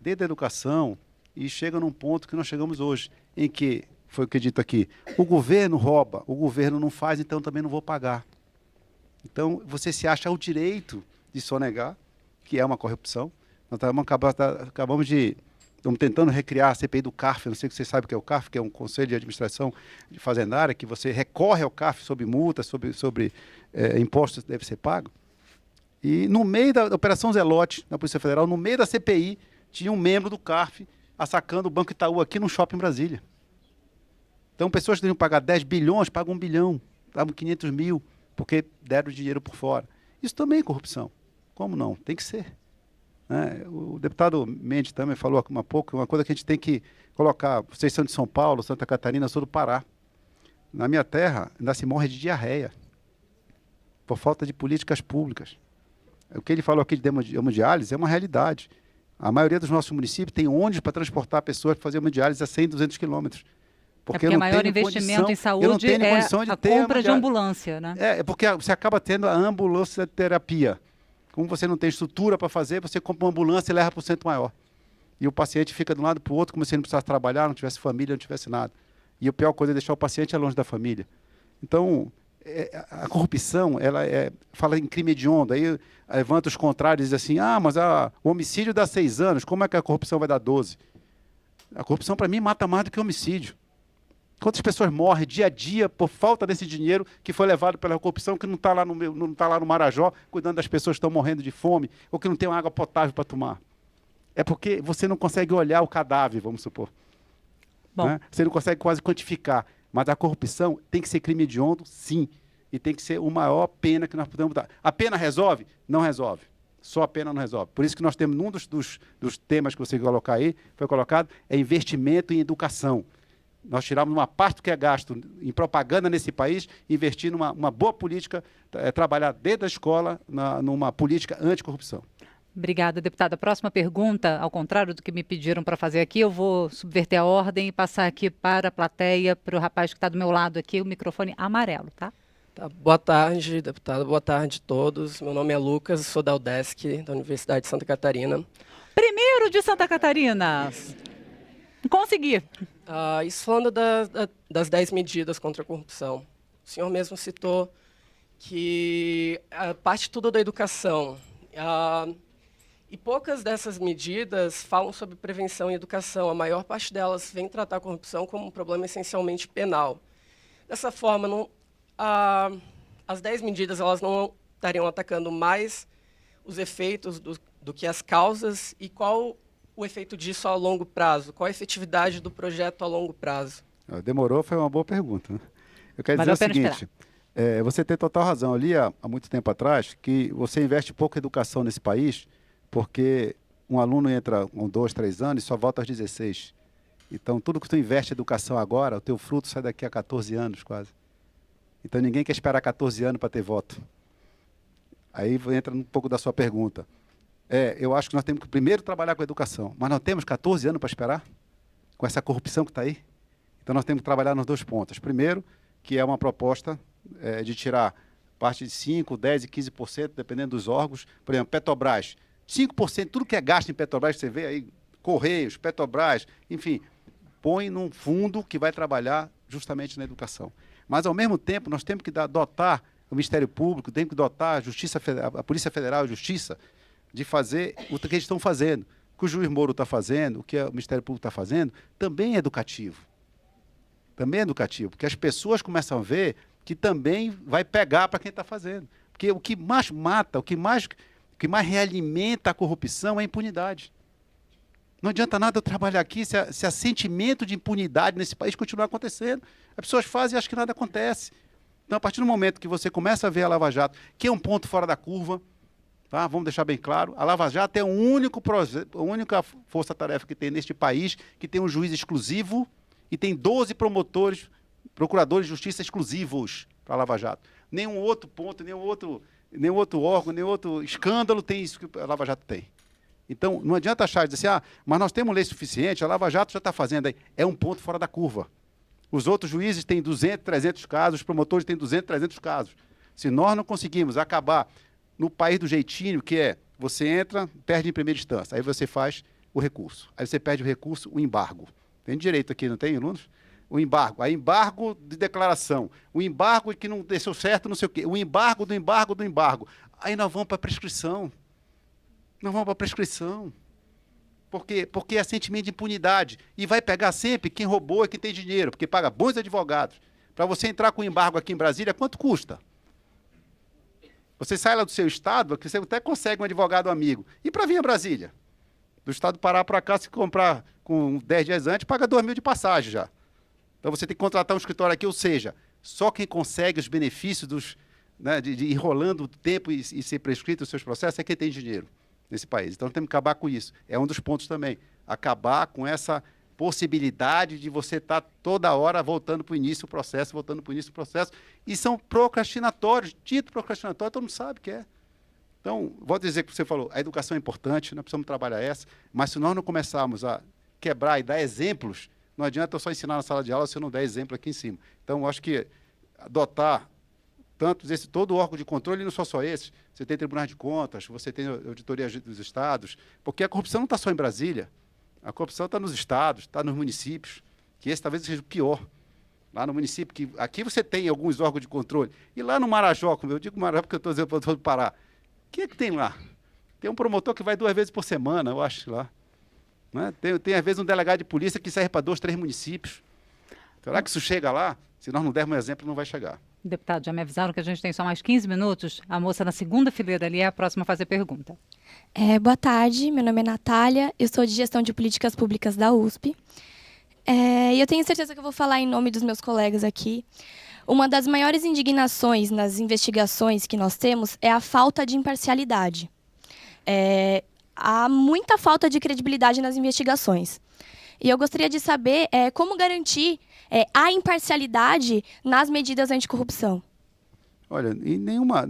desde a educação e chegam num ponto que nós chegamos hoje, em que, foi o que é dito aqui, o governo rouba, o governo não faz, então também não vou pagar. Então, você se acha o direito de sonegar, que é uma corrupção. Nós estamos tentando recriar a CPI do CARF, não sei se vocês sabem o que é o CARF, que é um Conselho de Administração de Fazendária, que você recorre ao CARF sobre multas, sobre impostos que devem ser pagos. E no meio da Operação Zelote, na Polícia Federal, no meio da CPI, tinha um membro do CARF assacando o Banco Itaú aqui no shopping em Brasília. Então, pessoas que deveriam pagar 10 bilhões, pagam 1 bilhão, pagam 500 mil, porque deram dinheiro por fora. Isso também é corrupção. Como não? Tem que ser. O deputado Mendes também falou há pouco, uma coisa que a gente tem que colocar. Vocês são de São Paulo, Santa Catarina, eu sou do Pará. Na minha terra, ainda se morre de diarreia, por falta de políticas públicas. O que ele falou aqui de hemodiálise é uma realidade. A maioria dos nossos municípios tem ônibus para transportar pessoas para fazer hemodiálise a 100, 200 quilômetros. Porque o maior investimento em saúde é a compra de ambulância, né? É porque você acaba tendo a ambulância terapia. Como você não tem estrutura para fazer, você compra uma ambulância e leva para o centro maior. E o paciente fica de um lado para o outro, como se ele não precisasse trabalhar, não tivesse família, não tivesse nada. E a pior coisa é deixar o paciente longe da família. Então, a corrupção, ela fala em crime hediondo, aí levanta os contrários e diz assim, mas o homicídio dá 6 anos, como é que a corrupção vai dar 12? A corrupção, para mim, mata mais do que o homicídio. Quantas pessoas morrem dia a dia por falta desse dinheiro que foi levado pela corrupção, que não está lá no Marajó, cuidando das pessoas que estão morrendo de fome, ou que não tem uma água potável para tomar? É porque você não consegue olhar o cadáver, vamos supor. Né? Você não consegue quase quantificar. Mas a corrupção tem que ser crime hediondo, sim. E tem que ser a maior pena que nós podemos dar. A pena resolve? Não resolve. Só a pena não resolve. Por isso que nós temos, num dos temas que você colocar aí, foi colocado, é investimento em educação. Nós tiramos uma parte do que é gasto em propaganda nesse país, investir numa boa política, trabalhar desde a escola numa política anticorrupção. Obrigada, deputada. A próxima pergunta, ao contrário do que me pediram para fazer aqui, eu vou subverter a ordem e passar aqui para a plateia, para o rapaz que está do meu lado aqui, o microfone amarelo, tá? Boa tarde, deputada. Boa tarde a todos. Meu nome é Lucas, sou da UDESC, da Universidade de Santa Catarina. Primeiro de Santa Catarina! Consegui! Isso falando das 10 medidas contra a corrupção. O senhor mesmo citou que parte tudo da educação. E poucas dessas medidas falam sobre prevenção e educação. A maior parte delas vem tratar a corrupção como um problema essencialmente penal. Dessa forma, as 10 medidas elas não estariam atacando mais os efeitos do que as causas, e qual o efeito disso a longo prazo? Qual a efetividade do projeto a longo prazo? Demorou, foi uma boa pergunta. Né? Eu quero dizer o seguinte, você tem total razão. Eu li há muito tempo atrás que você investe pouco em educação nesse país, porque um aluno entra com 2, 3 anos e só volta aos 16. Então, tudo que tu investe em educação agora, o teu fruto sai daqui a 14 anos quase. Então, ninguém quer esperar 14 anos para ter voto. Aí entra um pouco da sua pergunta. Eu acho que nós temos que primeiro trabalhar com a educação, mas nós temos 14 anos para esperar? com essa corrupção que está aí? Então, nós temos que trabalhar nos 2 pontos. Primeiro, que é uma proposta de tirar parte de 5%, 10% e 15%, dependendo dos órgãos. Por exemplo, Petrobras, 5%, tudo que é gasto em Petrobras, você vê aí, Correios, Petrobras, enfim, põe num fundo que vai trabalhar justamente na educação. Mas, ao mesmo tempo, nós temos que dotar o Ministério Público, temos que dotar a Polícia Federal e a Justiça de fazer o que eles estão fazendo. O que o juiz Moro está fazendo, o que o Ministério Público está fazendo, também é educativo. Também é educativo, porque as pessoas começam a ver que também vai pegar para quem está fazendo. Porque o que mais mata, o que mais realimenta a corrupção é a impunidade. Não adianta nada eu trabalhar aqui se há sentimento de impunidade nesse país continuar acontecendo. As pessoas fazem e acham que nada acontece. Então, a partir do momento que você começa a ver a Lava Jato, que é um ponto fora da curva, tá? Vamos deixar bem claro, a Lava Jato é a única força-tarefa que tem neste país que tem um juiz exclusivo e tem 12 procuradores de justiça exclusivos para a Lava Jato. Nenhum outro ponto, nenhum outro órgão, nenhum outro escândalo tem isso que a Lava Jato tem. Então, não adianta achar e dizer assim, mas nós temos lei suficiente, a Lava Jato já está fazendo aí. É um ponto fora da curva. Os outros juízes têm 200, 300 casos, os promotores têm 200, 300 casos. Se nós não conseguimos acabar no país do jeitinho, que é, você entra, perde em primeira instância, aí você faz o recurso. Aí você perde o recurso, o embargo. Tem direito aqui, não tem, alunos? O embargo. Aí embargo de declaração. O embargo que não deu certo, não sei o quê. O embargo do embargo do embargo. Aí nós vamos para a prescrição. Nós vamos para a prescrição. Porque é sentimento de impunidade. E vai pegar sempre quem roubou e quem tem dinheiro, porque paga bons advogados. Para você entrar com embargo aqui em Brasília, quanto custa? Você sai lá do seu estado, que você até consegue um advogado amigo. E para vir a Brasília? Do estado do Pará para cá, se comprar com 10 dias antes, paga 2.000 de passagem já. Então você tem que contratar um escritório aqui, ou seja, só quem consegue os benefícios de ir rolando o tempo e ser prescrito os seus processos é quem tem dinheiro nesse país. Então temos que acabar com isso. É um dos pontos também. Acabar com essa possibilidade de você estar toda hora voltando para o início do processo, e são procrastinatórios, dito procrastinatório, todo mundo sabe que é. Então, vou dizer que você falou, a educação é importante, nós precisamos trabalhar essa, mas se nós não começarmos a quebrar e dar exemplos, não adianta eu só ensinar na sala de aula se eu não der exemplo aqui em cima. Então, eu acho que adotar todo o órgão de controle, não só esses, você tem tribunais de contas, você tem auditoria dos estados, porque a corrupção não está só em Brasília, a corrupção está nos estados, está nos municípios, que esse talvez seja o pior. Lá no município, que aqui você tem alguns órgãos de controle, e lá no Marajó, como eu digo Marajó porque eu estou dizendo para o Pará, o que é que tem lá? Tem um promotor que vai 2 vezes por semana, eu acho, lá. Né? Tem, às vezes, um delegado de polícia que serve para 2, 3 municípios. Será que isso chega lá? Se nós não dermos um exemplo, não vai chegar. Deputado, já me avisaram que a gente tem só mais 15 minutos. A moça na segunda fileira ali é a próxima a fazer pergunta. Boa tarde, meu nome é Natália, eu sou de Gestão de Políticas Públicas da USP. E eu tenho certeza que eu vou falar em nome dos meus colegas aqui. Uma das maiores indignações nas investigações que nós temos é a falta de imparcialidade. Há muita falta de credibilidade nas investigações. E eu gostaria de saber como garantir a imparcialidade nas medidas anticorrupção. Olha, em nenhuma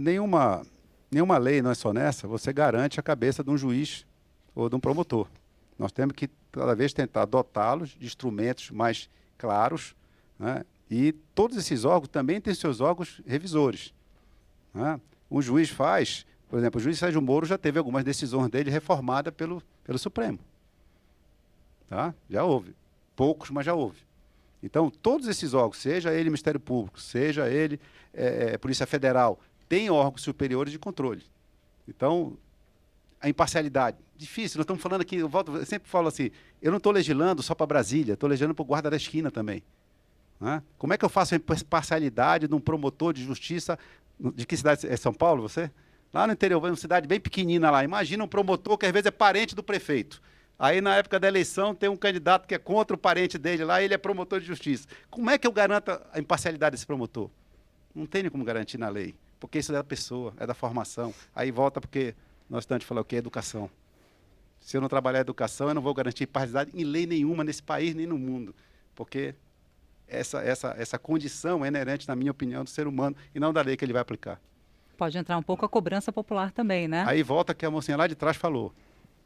lei, não é só nessa, você garante a cabeça de um juiz ou de um promotor. Nós temos que, cada vez, tentar dotá-los de instrumentos mais claros, né? E todos esses órgãos também têm seus órgãos revisores. Né? Um juiz faz, por exemplo, o juiz Sérgio Moro já teve algumas decisões dele reformadas pelo Supremo. Tá? Já houve. Poucos, mas já houve. Então, todos esses órgãos, seja ele Ministério Público, seja ele Polícia Federal, tem órgãos superiores de controle. Então, a imparcialidade. Difícil, nós estamos falando aqui, eu sempre falo assim, eu não estou legislando só para Brasília, estou legislando para o guarda da esquina também. Né? Como é que eu faço a imparcialidade de um promotor de justiça, de que cidade é São Paulo, você? Lá no interior, uma cidade bem pequenina lá, imagina um promotor que às vezes é parente do prefeito. Aí, na época da eleição, tem um candidato que é contra o parente dele lá, ele é promotor de justiça. Como é que eu garanto a imparcialidade desse promotor? Não tem como garantir na lei, porque isso é da pessoa, é da formação. Aí volta porque nós estamos falando o que é educação. Se eu não trabalhar a educação, eu não vou garantir imparcialidade em lei nenhuma nesse país nem no mundo, porque essa condição é inerente, na minha opinião, do ser humano e não da lei que ele vai aplicar. Pode entrar um pouco a cobrança popular também, né? Aí volta que a mocinha lá de trás falou.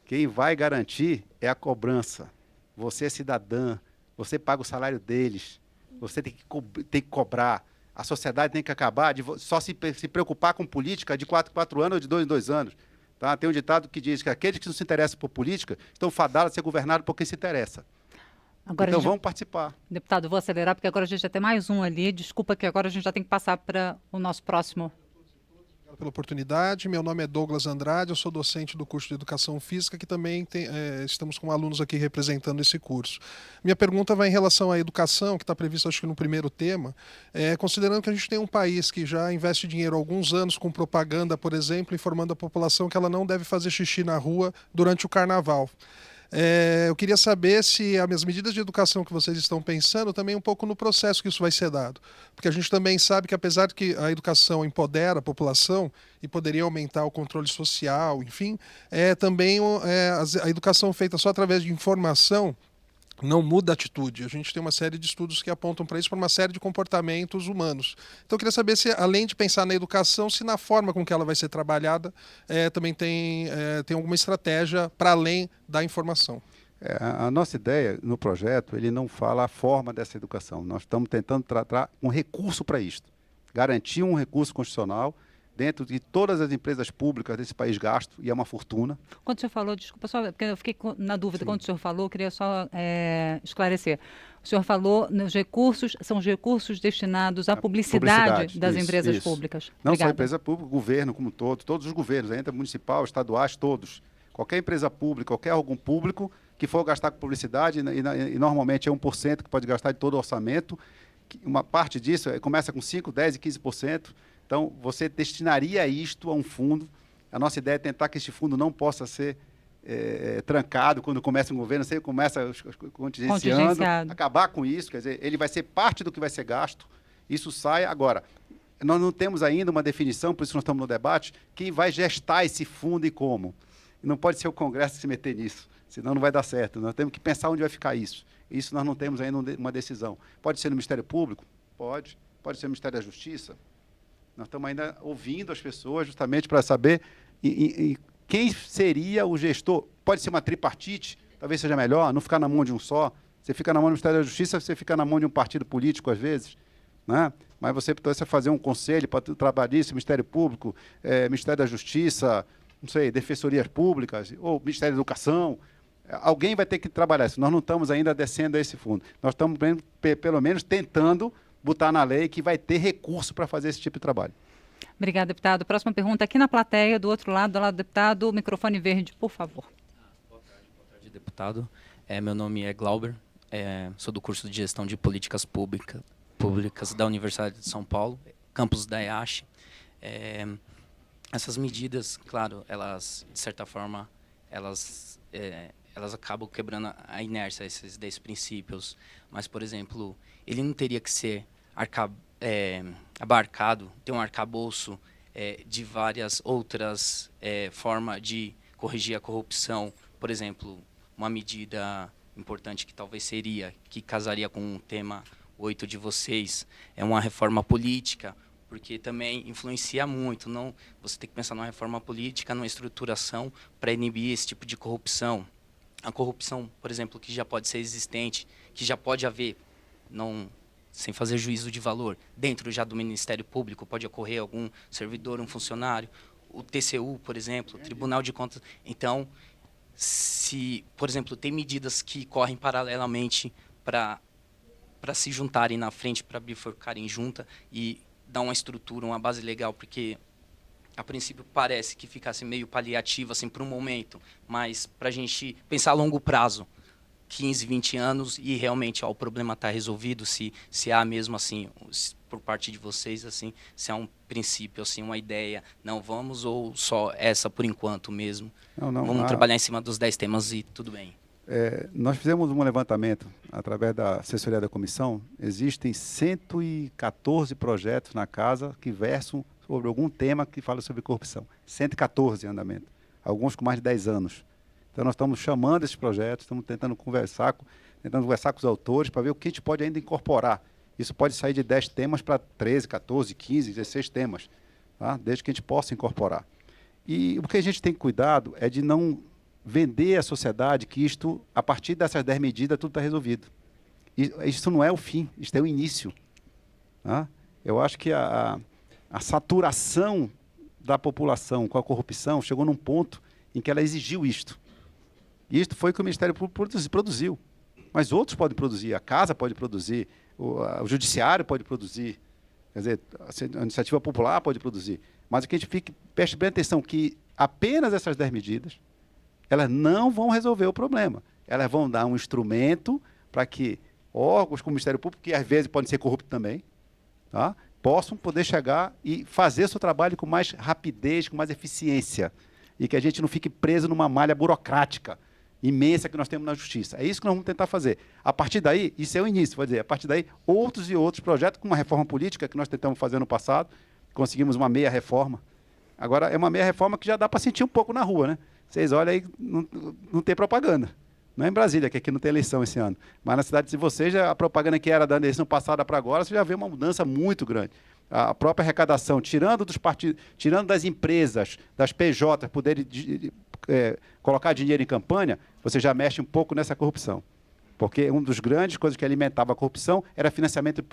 Quem vai garantir é a cobrança. Você é cidadã, você paga o salário deles, você tem que cobrar. A sociedade tem que acabar de só se preocupar com política de 4 em 4 anos ou de 2 em 2 anos. Tá? Tem um ditado que diz que aqueles que não se interessam por política estão fadados a ser governados por quem se interessa. Agora Então vamos participar. Deputado, vou acelerar, porque agora a gente já tem mais um ali. Desculpa que agora a gente já tem que passar para o nosso próximo. Obrigado pela oportunidade. Meu nome é Douglas Andrade, eu sou docente do curso de Educação Física, que também estamos com alunos aqui representando esse curso. Minha pergunta vai em relação à educação, que está prevista, acho que no primeiro tema, considerando que a gente tem um país que já investe dinheiro há alguns anos com propaganda, por exemplo, informando a população que ela não deve fazer xixi na rua durante o carnaval. Eu queria saber se as medidas de educação que vocês estão pensando também um pouco no processo que isso vai ser dado. Porque a gente também sabe que, apesar de que a educação empodera a população e poderia aumentar o controle social, enfim, também a educação feita só através de informação não muda a atitude. A gente tem uma série de estudos que apontam para isso, para uma série de comportamentos humanos. Então eu queria saber se, além de pensar na educação, se na forma com que ela vai ser trabalhada, também tem alguma estratégia para além da informação. A nossa ideia no projeto, ele não fala a forma dessa educação. Nós estamos tentando tratar um recurso para isto. Garantir um recurso constitucional dentro de todas as empresas públicas desse país gasto, e é uma fortuna. Quando o senhor falou, desculpa só, porque eu fiquei na dúvida. Sim. Quando o senhor falou, eu queria só esclarecer. O senhor falou nos recursos, são os recursos destinados à publicidade das empresas públicas. Não Obrigada. só a empresa pública, o governo como todo, todos os governos, ainda municipal, estaduais, todos. Qualquer empresa pública, qualquer órgão público que for gastar com publicidade, e normalmente é 1% que pode gastar de todo o orçamento, uma parte disso começa com 5%, 10% e 15%. Então, você destinaria isto a um fundo. A nossa ideia é tentar que este fundo não possa ser trancado quando começa um governo, sempre começa contingenciando, acabar com isso, quer dizer, ele vai ser parte do que vai ser gasto, isso sai. Agora, nós não temos ainda uma definição, por isso nós estamos no debate, quem vai gestar esse fundo e como. E não pode ser o Congresso se meter nisso, senão não vai dar certo. Nós temos que pensar onde vai ficar isso. Isso nós não temos ainda uma decisão. Pode ser no Ministério Público? Pode. Pode ser no Ministério da Justiça? Nós estamos ainda ouvindo as pessoas justamente para saber quem seria o gestor. Pode ser uma tripartite, talvez seja melhor, não ficar na mão de um só. Você fica na mão do Ministério da Justiça, você fica na mão de um partido político às vezes, né? Mas você precisa fazer um conselho para trabalhista, Ministério Público, Ministério da Justiça, não sei, Defensorias Públicas, ou Ministério da Educação. Alguém vai ter que trabalhar isso. Nós não estamos ainda descendo a esse fundo. Nós estamos, pelo menos, tentando botar na lei que vai ter recurso para fazer esse tipo de trabalho. Obrigada, deputado. Próxima pergunta aqui na plateia, do outro lado do deputado, microfone verde, por favor. Boa tarde, deputado. Meu nome é Glauber, sou do curso de Gestão de Políticas Públicas da Universidade de São Paulo, campus da EASH. Essas medidas, claro, elas, de certa forma, elas acabam quebrando a inércia, esses 10 princípios. Mas, por exemplo, ele não teria que ser abarcado, ter um arcabouço de várias outras formas de corrigir a corrupção. Por exemplo, uma medida importante que talvez seria, que casaria com o tema 8 de vocês, é uma reforma política, porque também influencia muito. Não, você tem que pensar numa reforma política, numa estruturação para inibir esse tipo de corrupção. A corrupção, por exemplo, que já pode ser existente, que já pode haver, não, sem fazer juízo de valor, dentro já do Ministério Público, pode ocorrer algum servidor, um funcionário, o TCU, por exemplo, o Tribunal de Contas. Então, se, por exemplo, tem medidas que correm paralelamente para se juntarem na frente, para bifurcarem junta e dar uma estrutura, uma base legal, porque a princípio parece que ficasse meio paliativo assim, para um momento, mas para a gente pensar a longo prazo, 15, 20 anos, e realmente o problema está resolvido, se há mesmo assim, por parte de vocês, assim, se há um princípio, assim, uma ideia, não vamos, ou só essa por enquanto mesmo? Não, vamos trabalhar em cima dos 10 temas e tudo bem. Nós fizemos um levantamento através da assessoria da comissão. Existem 114 projetos na casa que versam sobre algum tema que fala sobre corrupção. 114 em andamento, alguns com mais de 10 anos. Então, nós estamos chamando esses projetos, estamos tentando conversar com os autores para ver o que a gente pode ainda incorporar. Isso pode sair de 10 temas para 13, 14, 15, 16 temas, tá? Desde que a gente possa incorporar. E o que a gente tem cuidado é de não vender à sociedade que isto, a partir dessas 10 medidas, tudo está resolvido. isso não é o fim, isso é o início. Tá? Eu acho que a saturação da população com a corrupção chegou num ponto em que ela exigiu isto. E isto foi o que o Ministério Público produziu. Mas outros podem produzir, a Casa pode produzir, o Judiciário pode produzir, quer dizer, a Iniciativa Popular pode produzir. Mas o que a gente preste bem atenção que apenas essas 10 medidas, elas não vão resolver o problema. Elas vão dar um instrumento para que órgãos como o Ministério Público, que às vezes podem ser corruptos também, tá? Possam poder chegar e fazer o seu trabalho com mais rapidez, com mais eficiência. E que a gente não fique preso numa malha burocrática imensa que nós temos na Justiça. É isso que nós vamos tentar fazer. A partir daí, isso é o início, vou dizer, a partir daí, outros e outros projetos, como uma reforma política que nós tentamos fazer no passado, conseguimos uma meia reforma. Agora, é uma meia reforma que já dá para sentir um pouco na rua, né? Vocês olham aí, não tem propaganda. Não é em Brasília, que aqui não tem eleição esse ano. Mas na cidade de vocês, a propaganda que era da eleição passada para agora, você já vê uma mudança muito grande. A própria arrecadação, tirando dos partidos, tirando das empresas, das PJ, poderem colocar dinheiro em campanha, você já mexe um pouco nessa corrupção. Porque uma das grandes coisas que alimentava a corrupção era financiamento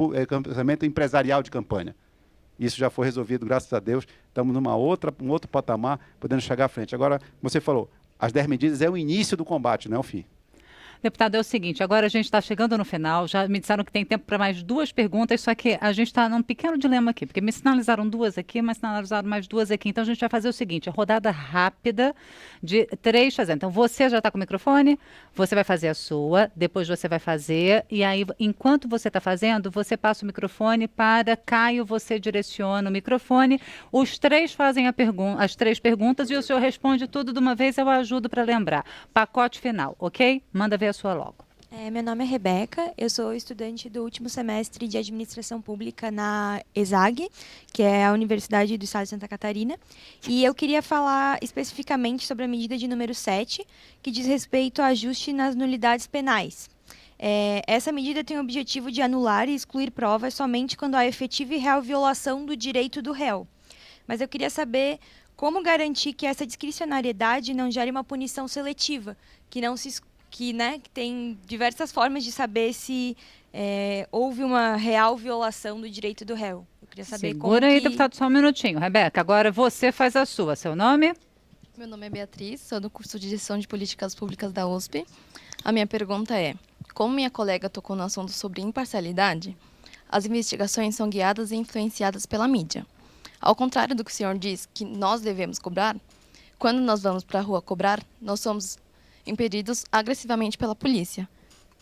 empresarial de campanha. Isso já foi resolvido, graças a Deus. Estamos um outro patamar, podendo chegar à frente. Agora, você falou, as 10 medidas é o início do combate, não é o fim. Deputado, é o seguinte, agora a gente está chegando no final, já me disseram que tem tempo para mais 2 perguntas, só que a gente está num pequeno dilema aqui, porque me sinalizaram 2 aqui, mas sinalizaram mais 2 aqui, então a gente vai fazer o seguinte, rodada rápida de 3 fazendo. Então você já está com o microfone, você vai fazer a sua, depois você vai fazer, e aí enquanto você está fazendo, você passa o microfone para Caio, você direciona o microfone, os 3 fazem as 3 perguntas e o senhor responde tudo de uma vez, eu ajudo para lembrar. Pacote final, ok? Manda ver a sua logo. Meu nome é Rebeca, eu sou estudante do último semestre de Administração Pública na ESAG, que é a Universidade do Estado de Santa Catarina, e eu queria falar especificamente sobre a medida de número 7, que diz respeito a ajuste nas nulidades penais. Essa medida tem o objetivo de anular e excluir provas somente quando há efetiva e real violação do direito do réu. Mas eu queria saber como garantir que essa discricionariedade não gere uma punição seletiva, que tem diversas formas de saber se houve uma real violação do direito do réu. Eu queria saber Segura aí, deputado, só um minutinho. Rebeca, agora você faz a sua. Seu nome? Meu nome é Beatriz, sou do curso de Gestão de Políticas Públicas da USP. A minha pergunta é, como minha colega tocou no assunto sobre imparcialidade, as investigações são guiadas e influenciadas pela mídia. Ao contrário do que o senhor diz, que nós devemos cobrar, quando nós vamos para a rua cobrar, nós somos impedidos agressivamente pela polícia.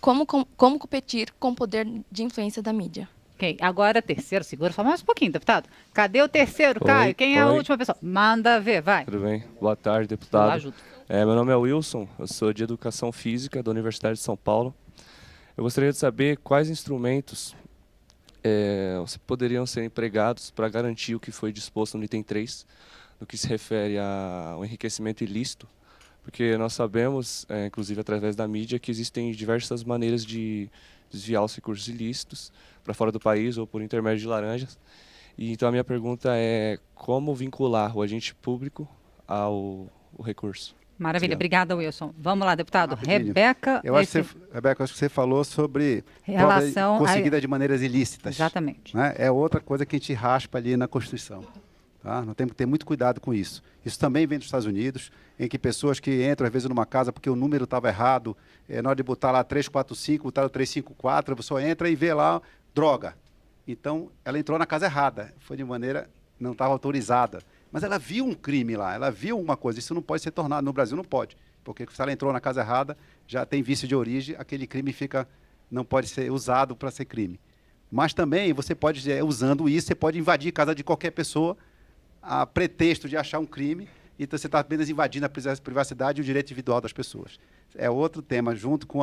Como competir com o poder de influência da mídia? Ok, agora terceiro, segura, só mais um pouquinho, deputado. Cadê o terceiro, Caio? Quem é a última pessoa? Manda ver, vai. Tudo bem? Boa tarde, deputado. Eu ajudo. Meu nome é Wilson, eu sou de Educação Física da Universidade de São Paulo. Eu gostaria de saber quais instrumentos poderiam ser empregados para garantir o que foi disposto no item 3, no que se refere ao enriquecimento ilícito, porque nós sabemos, inclusive através da mídia, que existem diversas maneiras de desviar os recursos ilícitos para fora do país ou por intermédio de laranjas. E então a minha pergunta é como vincular o agente público ao recurso? Maravilha, obrigada, Wilson. Vamos lá, deputado. Rapidinho. Rebeca. Rebeca, acho que você falou sobre relação conseguida de maneiras ilícitas. Exatamente. Né? É outra coisa que a gente raspa ali na Constituição. Tá? Nós temos que ter muito cuidado com isso. Isso também vem dos Estados Unidos, em que pessoas que entram, às vezes, numa casa porque o número estava errado, na hora de botar lá 345, botaram 354, você só entra e vê lá droga. Então, ela entrou na casa errada, foi de maneira não estava autorizada. Mas ela viu um crime lá, ela viu uma coisa, isso não pode ser tornado, no Brasil não pode, porque se ela entrou na casa errada, já tem vício de origem, aquele crime não pode ser usado para ser crime. Mas também, você pode, usando isso, você pode invadir a casa de qualquer pessoa, a pretexto de achar um crime, então você está apenas invadindo a privacidade e o direito individual das pessoas. É outro tema, junto com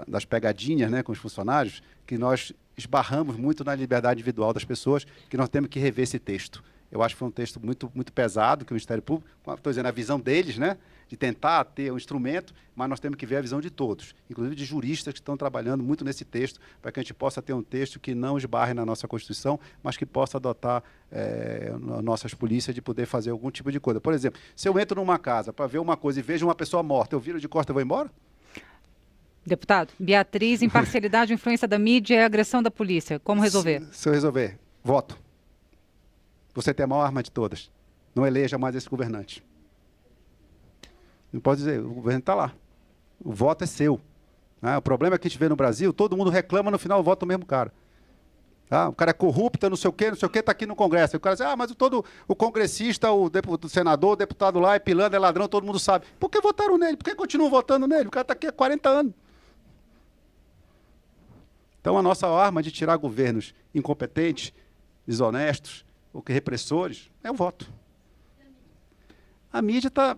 das pegadinhas, né, com os funcionários, que nós esbarramos muito na liberdade individual das pessoas, que nós temos que rever esse texto. Eu acho que foi um texto muito, muito pesado, que o Ministério Público, estou dizendo a visão deles, né, de tentar ter um instrumento, mas nós temos que ver a visão de todos, inclusive de juristas que estão trabalhando muito nesse texto, para que a gente possa ter um texto que não esbarre na nossa Constituição, mas que possa adotar nossas polícias de poder fazer algum tipo de coisa. Por exemplo, se eu entro numa casa para ver uma coisa e vejo uma pessoa morta, eu viro de costas e vou embora? Deputado, Beatriz, imparcialidade, influência da mídia e agressão da polícia. Como resolver? Se eu resolver, voto. Você tem a maior arma de todas. Não eleja mais esse governante. Não pode dizer, o governo está lá. O voto é seu. O problema é que a gente vê no Brasil, todo mundo reclama, no final vota o mesmo cara. O cara é corrupto, não sei o quê, está aqui no Congresso. O cara diz, mas todo o congressista, o senador, o deputado lá é pilantra, é ladrão, todo mundo sabe. Por que votaram nele? Por que continuam votando nele? O cara está aqui há 40 anos. Então, a nossa arma de tirar governos incompetentes, desonestos, ou que repressores, é o voto. A mídia está...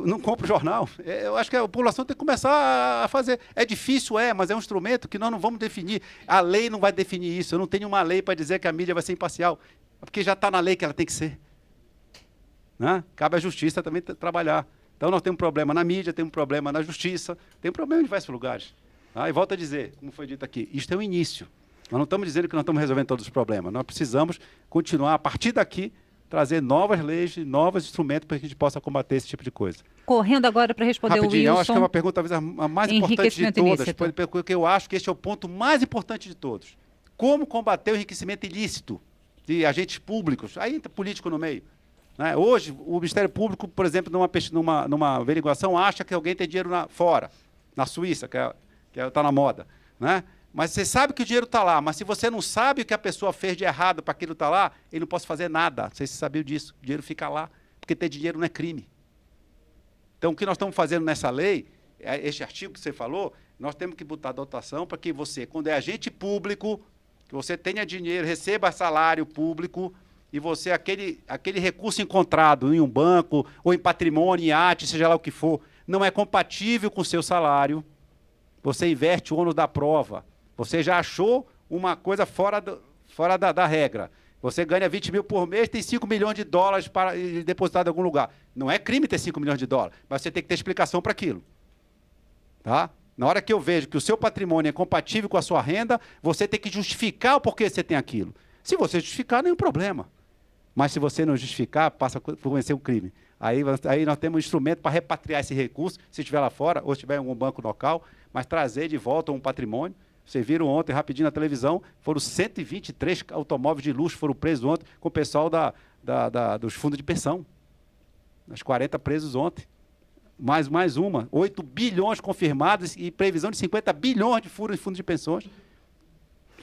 não compra o jornal. Eu acho que a população tem que começar a fazer. É difícil, mas é um instrumento que nós não vamos definir. A lei não vai definir isso. Eu não tenho uma lei para dizer que a mídia vai ser imparcial, porque já está na lei que ela tem que ser. Cabe à justiça também trabalhar. Então, nós temos um problema na mídia, temos um problema na justiça, temos um problema em diversos lugares. E volto a dizer, como foi dito aqui, isto é um início. Nós não estamos dizendo que nós estamos resolvendo todos os problemas. Nós precisamos continuar, a partir daqui, trazer novas leis, novos instrumentos para que a gente possa combater esse tipo de coisa. Correndo agora para responder o Wilson. Eu acho que é uma pergunta talvez a mais importante de todas, porque eu acho que esse é o ponto mais importante de todos. Como combater o enriquecimento ilícito de agentes públicos? Aí entra político no meio. Hoje, o Ministério Público, por exemplo, numa averiguação, acha que alguém tem dinheiro fora, na Suíça, que está na moda. Mas você sabe que o dinheiro está lá, mas se você não sabe o que a pessoa fez de errado para aquilo estar lá, ele não pode fazer nada. Não sei se você sabia disso. O dinheiro fica lá, porque ter dinheiro não é crime. Então, o que nós estamos fazendo nessa lei, este artigo que você falou, nós temos que botar dotação para que você, quando é agente público, que você tenha dinheiro, receba salário público, e você, aquele recurso encontrado em um banco, ou em patrimônio, em arte, seja lá o que for, não é compatível com o seu salário, você inverte o ônus da prova. Você já achou uma coisa fora da regra. Você ganha 20 mil por mês, tem 5 milhões de dólares depositado em algum lugar. Não é crime ter 5 milhões de dólares, mas você tem que ter explicação para aquilo. Na hora que eu vejo que o seu patrimônio é compatível com a sua renda, você tem que justificar o porquê você tem aquilo. Se você justificar, nenhum problema. Mas se você não justificar, passa a conhecer um crime. Aí nós temos um instrumento para repatriar esse recurso, se estiver lá fora, ou se estiver em algum banco local, mas trazer de volta um patrimônio. Vocês viram ontem, rapidinho na televisão, foram 123 automóveis de luxo foram presos ontem com o pessoal dos fundos de pensão. Os 40 presos ontem. Mais uma. 8 bilhões confirmados e previsão de 50 bilhões de furos de fundos de pensões.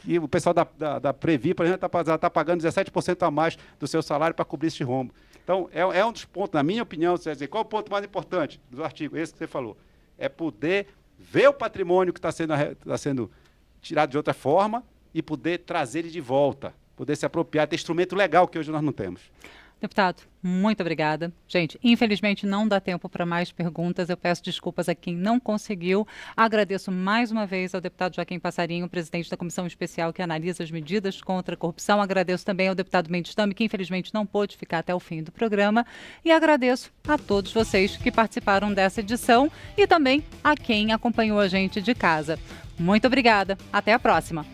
E o pessoal da Previ, por exemplo, está pagando 17% a mais do seu salário para cobrir esse rombo. Então, é um dos pontos, na minha opinião, você vai dizer, qual é o ponto mais importante do artigo? Esse que você falou. É poder ver o patrimônio que está sendo tirado de outra forma e poder trazer ele de volta, poder se apropriar, ter instrumento legal que hoje nós não temos. Deputado, muito obrigada. Gente, infelizmente não dá tempo para mais perguntas. Eu peço desculpas a quem não conseguiu. Agradeço mais uma vez ao deputado Joaquim Passarinho, presidente da Comissão Especial que analisa as medidas contra a corrupção. Agradeço também ao deputado Mendes Tame, que infelizmente não pôde ficar até o fim do programa. E agradeço a todos vocês que participaram dessa edição e também a quem acompanhou a gente de casa. Muito obrigada. Até a próxima.